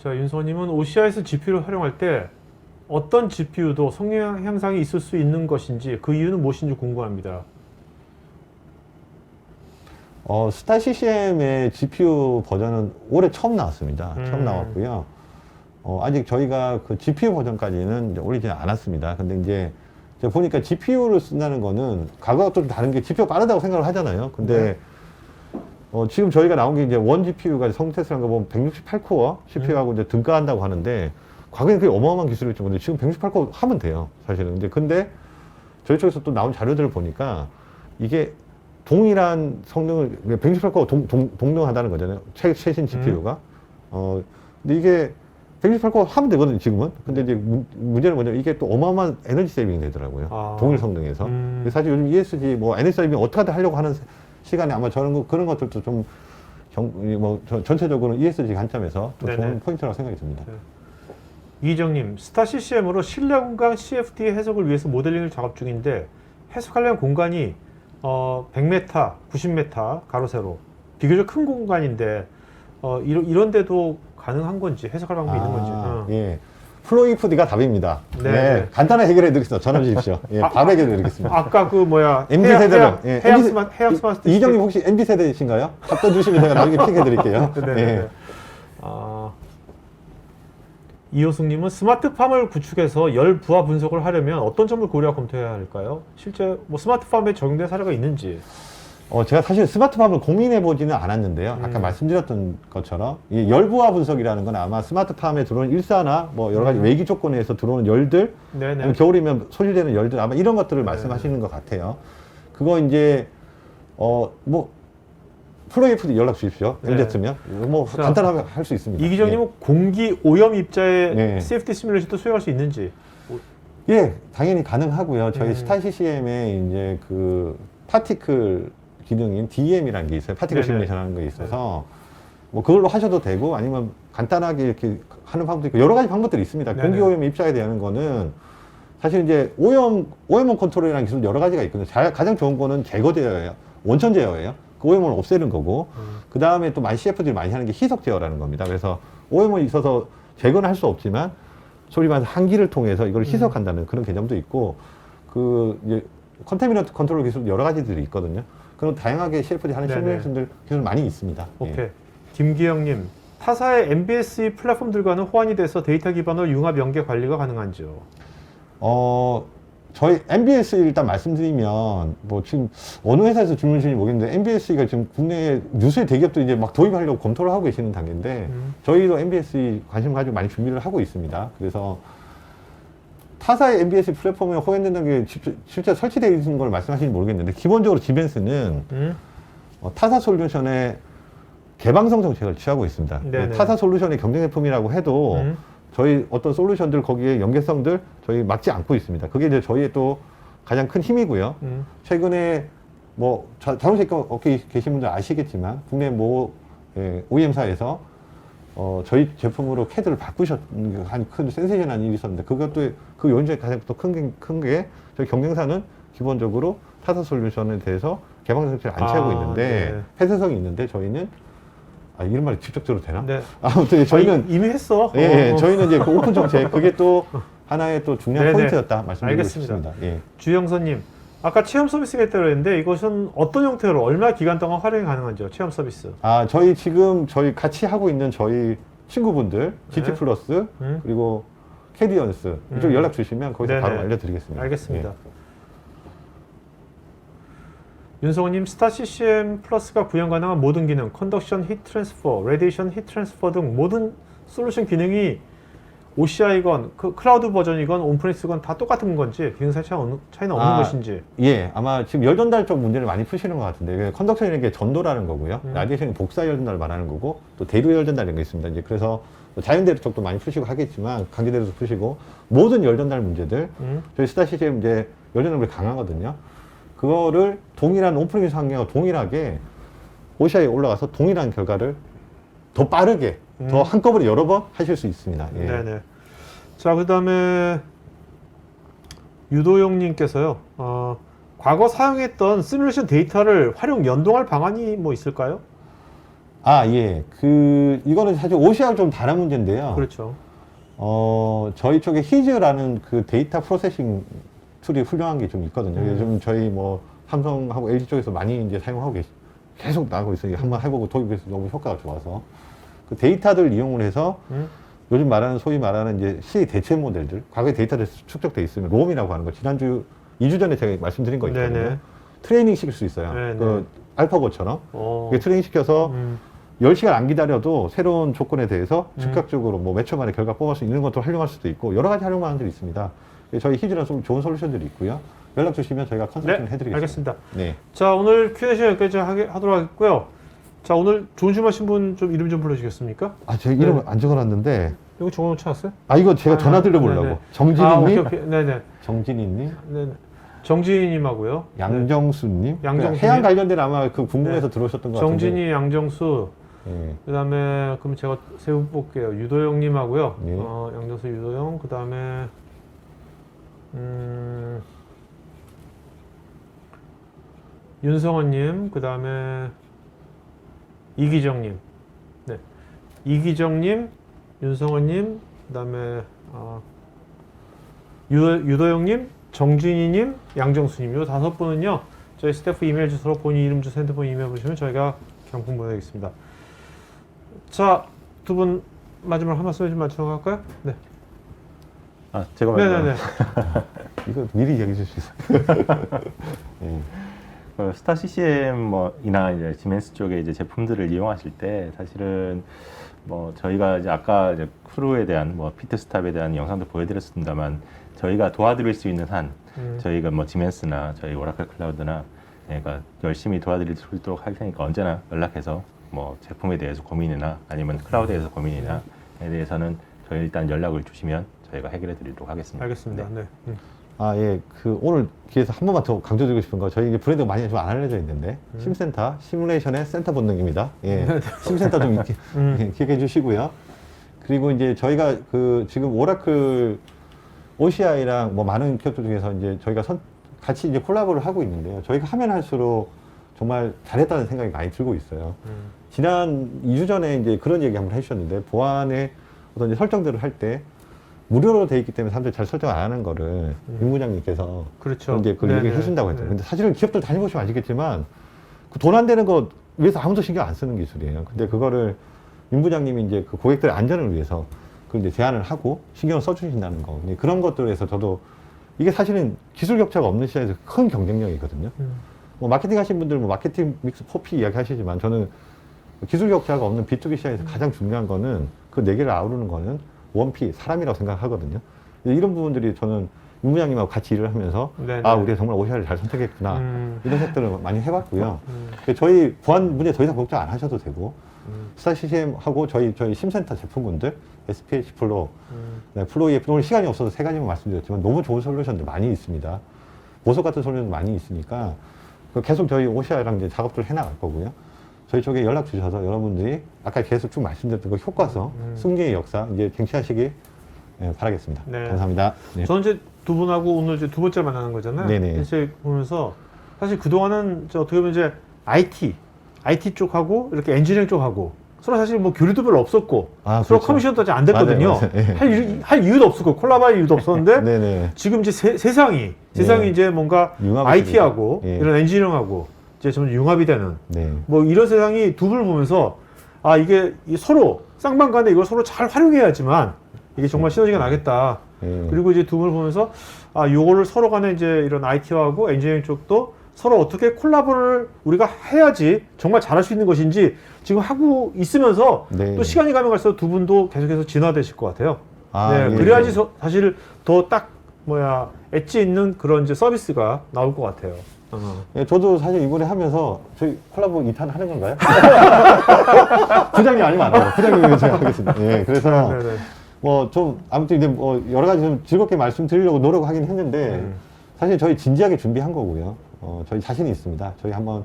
자, 윤성호님은 OCI에서 GPU를 활용할 때 어떤 GPU도 성능 향상이 있을 수 있는 것인지 그 이유는 무엇인지 궁금합니다. 스타 CCM의 GPU 버전은 올해 처음 나왔습니다. 처음 나왔고요. 아직 저희가 그 GPU 버전까지는 이제 올리지 않았습니다. 근데 이제 제가 보니까 GPU를 쓴다는 거는 과거와 좀 다른 게 GPU가 빠르다고 생각을 하잖아요. 근데 지금 저희가 나온 게 이제 원 GPU가 성능 테스트한 거 보면 168코어 CPU하고 이제 등가한다고 하는데 과거에는 그게 어마어마한 기술이었죠. 근데 지금 168코어 하면 돼요. 사실은. 근데 저희 쪽에서 또 나온 자료들을 보니까 이게 동일한 성능을 168코어 동등하다는 거잖아요. 최신 GPU가. 근데 이게 168코어 하면 되거든요, 지금은. 근데 이제 문제는 뭐냐면 이게 또 어마어마한 에너지 세이빙이 되더라고요. 동일 성능에서. 근데 사실 요즘 ESG 뭐 에너지 세이빙 어떻게 하려고 하는 시간에 아마 그런 것들도 좀 전체적으로 ESG 관점에서 또 네네. 좋은 포인트라고 생각이 듭니다. 이정님, 스타 CCM으로 실내 공간 CFD 해석을 위해서 모델링을 작업 중인데 해석하려는 공간이 100m, 90m 가로 세로 비교적 큰 공간인데 이런데도 가능한 건지 해석할 방법이 있는 건지. 예. 플로이프디가 답입니다. 네. 네. 간단하게 해결해 드리겠습니다. 전화 주십시오. 예, 바로 해결해 드리겠습니다. 아까 그 뭐야 MZ 세대로. 예, 해양 스마트 이정님 혹시 MZ 세대이신가요? 답변 주시면 제가 나중에 픽해 드릴게요. 네. 예. 이호승님은 스마트팜을 구축해서 열 부하 분석을 하려면 어떤 점을 고려 검토해야 할까요? 실제 뭐 스마트팜에 적용된 사례가 있는지. 제가 사실 스마트팜을 고민해 보지는 않았는데요. 아까 말씀드렸던 것처럼 이 열부하 분석이라는 건 아마 스마트팜에 들어오는 일사나 뭐 여러 가지 외기 조건에서 들어오는 열들, 네네. 겨울이면 소실되는 열들 아마 이런 것들을 말씀하시는 것 같아요. 그거 이제 뭐 플로이프도 연락 주십시오. 네. MZ면 뭐 자, 간단하게 할 수 있습니다. 이기정님은 공기 오염 입자의 네. CFD 시뮬레이션도 수행할 수 있는지. 예, 당연히 가능하고요. 저희 스타 CCM에 이제 그 파티클 기능인 DM이라는 게 있어요. 파티클 네네. 시뮬레이션 하는 게 있어서 뭐 그걸로 하셔도 되고 아니면 간단하게 이렇게 하는 방법도 있고 여러 가지 방법들이 있습니다. 네네. 공기 오염 입자에 대한 거는 사실 이제 오염원 컨트롤이라는 기술 여러 가지가 있거든요. 가장 좋은 거는 제거 제어예요. 원천 제어예요. 그 오염원을 없애는 거고 그 다음에 또 많이 CF들이 많이 하는 게 희석 제어라는 겁니다. 그래서 오염원이 있어서 제거는 할 수 없지만 소위 말해서 한기를 통해서 이걸 희석한다는 그런 개념도 있고 그 이제 컨테미넌트 컨트롤 기술 여러 가지들이 있거든요. 그런 다양하게 CFD 하는 네네. 시뮬레이션들 기술 많이 있습니다. 오케이. 예. 김기영님, 타사의 MBSE 플랫폼들과는 호환이 돼서 데이터 기반으로 융합 연계 관리가 가능한지요? 저희 MBSE 일단 말씀드리면 뭐 지금 어느 회사에서 질문 주시는지 모르겠는데 MBSE가 지금 국내 유수의 대기업도 이제 막 도입하려고 검토를 하고 계시는 단계인데 저희도 MBSE 관심 가지고 많이 준비를 하고 있습니다. 그래서 타사의 MBSE 플랫폼에 호환된다는 게 실제 설치되어 있는 걸 말씀하시는지 모르겠는데 기본적으로 지벤스는 타사 솔루션의 개방성 정책을 취하고 있습니다. 네네. 타사 솔루션의 경쟁 제품이라고 해도 저희 어떤 솔루션들 거기에 연계성들 저희 막지 않고 있습니다. 그게 이제 저희의 또 가장 큰 힘이고요. 최근에 뭐 자동차 업계에 계신 분들 아시겠지만 국내 모 OEM사에서 저희 제품으로 캐드를 바꾸셨는 한 큰 센세이션한 일이 있었는데 그것도 그 요인 중에 가장 또 큰 게 저희 경쟁사는 기본적으로 타사 솔루션에 대해서 개방 정책을 안 취하고 있는데 네. 폐쇄성이 있는데 저희는 이런 말이 직접적으로 되나? 네. 아무튼 저희는 이미 했어. 예, 저희는 이제 그 오픈 정책 그게 또 하나의 또 중요한 네네. 포인트였다 말씀드리고 알겠습니다. 싶습니다. 예. 주영선님, 아까 체험 서비스가 있다고 했는데 이것은 어떤 형태로 얼마 기간 동안 활용이 가능한지요? 체험 서비스. 아, 저희 같이 하고 있는 저희 친구분들, GT 네. 플러스, 음. 그리고 캐디언스, 이쪽 연락 주시면 거기서 네네. 바로 알려드리겠습니다. 알겠습니다. 예. 윤성호님, 스타 CCM 플러스가 구현 가능한 모든 기능, 컨덕션 히트 트랜스퍼, 레디에이션 히트 트랜스퍼 등 모든 솔루션 기능이 OCI건 클라우드 버전이건 온프레미스건 다 똑같은 건지 기능사 차이는 없는 것인지. 예, 아마 지금 열 전달 쪽 문제를 많이 푸시는 것 같은데, 컨덕션이라는 게 전도라는 거고요. 라디에이션이 복사 열 전달 말하는 거고, 또 대류 열 전달이라는 게 있습니다. 이제 그래서 자연대로 쪽도 많이 푸시고 하겠지만, 강제대로도 푸시고, 모든 열 전달 문제들, 저희 스타 CCM 이제 열 전달이 강하거든요. 그거를 동일한 온프레미스 환경과 동일하게 OCI에 올라가서 동일한 결과를 더 빠르게, 더 한꺼번에 여러 번 하실 수 있습니다. 예. 네네. 자, 그 다음에 유도영님께서요. 과거 사용했던 시뮬레이션 데이터를 활용 연동할 방안이 뭐 있을까요? 아, 예. 이거는 사실 OCR 좀 다른 문제인데요. 그렇죠. 저희 쪽에 히즈라는 그 데이터 프로세싱 툴이 훌륭한 게 좀 있거든요. 요즘 저희 뭐 삼성하고 LG 쪽에서 많이 이제 사용하고 계속 나오고 있어요. 한번 해보고 도입해서 너무 효과가 좋아서. 그 데이터들 이용을 해서 요즘 말하는 소위 말하는 이제 CA 대체 모델들, 과거에 데이터를 축적돼 있으면 롬이라고 하는 거, 지난주 2주 전에 제가 말씀드린 거 있거든요. 네네. 트레이닝 시킬 수 있어요. 네네. 그 알파고처럼. 그게 트레이닝 시켜서 10시간 안 기다려도 새로운 조건에 대해서 즉각적으로 뭐 몇 초 만에 결과 뽑을 수 있는 것도 활용할 수도 있고 여러 가지 활용 방안들이 있습니다. 저희 히즈는 좀 좋은 솔루션들이 있고요. 연락 주시면 저희가 컨설팅 해드리겠습니다. 알겠습니다. 네. 자, 오늘 Q&A 시간 여기까지 하도록 하겠고요. 자, 오늘 좋은 춤 하신 분 좀 이름 좀 불러주시겠습니까? 아, 제 이름 안 적어놨는데. 이거 적어놓지 않았어요? 아, 이거 제가 전화 드려보려고. 네네. 정진희님, 오케이. 네네. 정진희님, 네네. 정진희님하고요. 양정수님. 양정수님. 해양 관련된 아마 그 궁금해서 들어오셨던 것 같은데. 정진희, 양정수. 예. 그 다음에 그럼 제가 세 분 볼게요. 유도영님하고요. 네. 양정수, 유도영. 그 다음에 윤성원님. 그 다음에 이기정님. 네. 이기정님, 윤성원님. 그 다음에 유도영님, 정진희님, 양정수님. 요 5분은요. 저희 스태프 이메일 주소로 본인 이름, 주소, 핸드폰 이메일 보시면 저희가 경품 보내드리겠습니다. 자, 두 분 마지막 한 말씀 좀 마치고 갈까요? 네. 아, 제가 먼저. 네네네. 이거 미리 얘기해 주실 수 있어요. 예. 스타 CCM 뭐이나 이제 지멘스 쪽의 이제 제품들을 이용하실 때 사실은 뭐 저희가 이제 아까 이제 크루에 대한 뭐 피트 스탑에 대한 영상도 보여드렸습니다만 저희가 도와드릴 수 있는 한 저희가 뭐 지멘스나 저희 오라클 클라우드나 그러니까 열심히 도와드릴 수 있도록 할 테니까 언제나 연락해서 뭐 제품에 대해서 고민이나 아니면 클라우드에 대해서 고민이나에 대해서는 저희 일단 연락을 주시면 저희가 해결해 드리도록 하겠습니다. 알겠습니다. 네. 아, 예. 오늘 기회에서 한 번만 더 강조드리고 싶은 거, 저희 이제 브랜드가 많이 좀 안 알려져 있는데, 심센터, 시뮬레이션의 센터 본능입니다. 예. 심센터 좀 기억해 주시고요. 그리고 이제 저희가 지금 오라클 OCI랑 뭐 많은 기업들 중에서 이제 저희가 같이 이제 콜라보를 하고 있는데요. 저희가 하면 할수록 정말 잘했다는 생각이 많이 들고 있어요. 지난 2주 전에 이제 그런 얘기 한번 해주셨는데, 보안의 어떤 이제 설정들을 할 때, 무료로 돼 있기 때문에 사람들이 잘 설정 안 하는 거를 임 부장님께서 그렇죠. 이제 그 얘기를 해준다고 했죠. 근데 사실은 기업들 다녀보시면 아시겠지만 그 돈 안 되는 거 위해서 아무도 신경 안 쓰는 기술이에요. 근데 그거를 임 부장님이 이제 그 고객들의 안전을 위해서 그걸 이제 제안을 하고 신경을 써주신다는 거. 그런 것들에서 저도 이게 사실은 기술 격차가 없는 시장에서 큰 경쟁력이거든요. 뭐 마케팅 하신 분들 뭐 마케팅 믹스 4P 이야기 하시지만 저는 기술 격차가 없는 B2B 시장에서 가장 중요한 거는 그 4개를 아우르는 거는 1P, 사람이라고 생각하거든요. 이런 부분들이 저는 임 부장님하고 같이 일을 하면서 네네. 아, 우리가 정말 OCR을 잘 선택했구나. 이런 생각들을 많이 해봤고요. 저희 보안 문제 더 이상 걱정 안 하셔도 되고 스타 CCM하고 저희 심센터 제품군들 SPH 플로, 플로 EF, 오늘 시간이 없어서 3가지만 말씀드렸지만 너무 좋은 솔루션들 많이 있습니다. 보석 같은 솔루션들 많이 있으니까 계속 저희 OCR랑 이제 작업들 해나갈 거고요. 저희 쪽에 연락 주셔서 여러분들이 아까 계속 쭉 말씀드렸던 그 효과서, 승리의 역사 이제 쟁취하시길 바라겠습니다. 네. 감사합니다. 네. 저는 이제 두 분하고 오늘 이제 두 번째 만나는 거잖아요. 네네. 이제 보면서 사실 그동안은 어떻게 보면 이제 IT 쪽하고 이렇게 엔지니어링 쪽하고 서로 사실 뭐 교류도 별로 없었고 아, 서로 그렇죠. 커미션도 아직 안 됐거든요. 맞아요, 맞아요. 예. 할 이유도 없었고 콜라보할 이유도 없었는데 네네. 지금 이제 세상이 이제 뭔가 융합이 IT하고 되죠. 예. 이런 엔지니어링하고 이제 좀 융합이 되는 네. 뭐 이런 세상이 두 분을 보면서 아 이게 서로 쌍방간에 이걸 서로 잘 활용해야지만 이게 정말 시너지가 나겠다. 예. 그리고 이제 두 분을 보면서 아 요거를 서로 간에 이제 이런 IT하고 엔지니어링 쪽도 서로 어떻게 콜라보를 우리가 해야지 정말 잘할 수 있는 것인지 지금 하고 있으면서 네. 또 시간이 가면 갈수록 두 분도 계속해서 진화되실 것 같아요. 아, 네, 예. 그래야지 사실 더 딱 엣지 있는 그런 이제 서비스가 나올 것 같아요. 예, 저도 사실 이번에 하면서 저희 콜라보 2탄 하는 건가요? 부장님 아니면 안 하고 부장님이 제가 하겠습니다. 예, 그래서 네네. 뭐 좀 아무튼 이제 뭐 여러 가지 좀 즐겁게 말씀드리려고 노력하긴 했는데 사실 저희 진지하게 준비한 거고요. 저희 자신이 있습니다. 저희 한번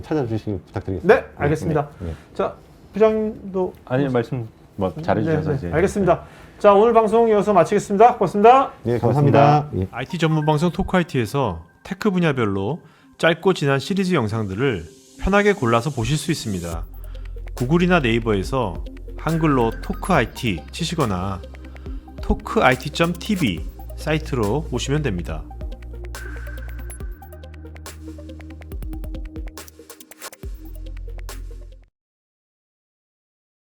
찾아주시기 부탁드리겠습니다. 네, 알겠습니다. 네, 네. 자, 부장님도 아니 말씀 뭐 잘해주셔서 네, 이제 알겠습니다. 자, 오늘 방송 여기서 마치겠습니다. 고맙습니다. 네, 감사합니다. 예. IT 전문 방송 토크 IT에서 테크 분야별로 짧고 진한 시리즈 영상들을 편하게 골라서 보실 수 있습니다. 구글이나 네이버에서 한글로 토크 IT 치시거나 토크IT.tv 사이트로 오시면 됩니다.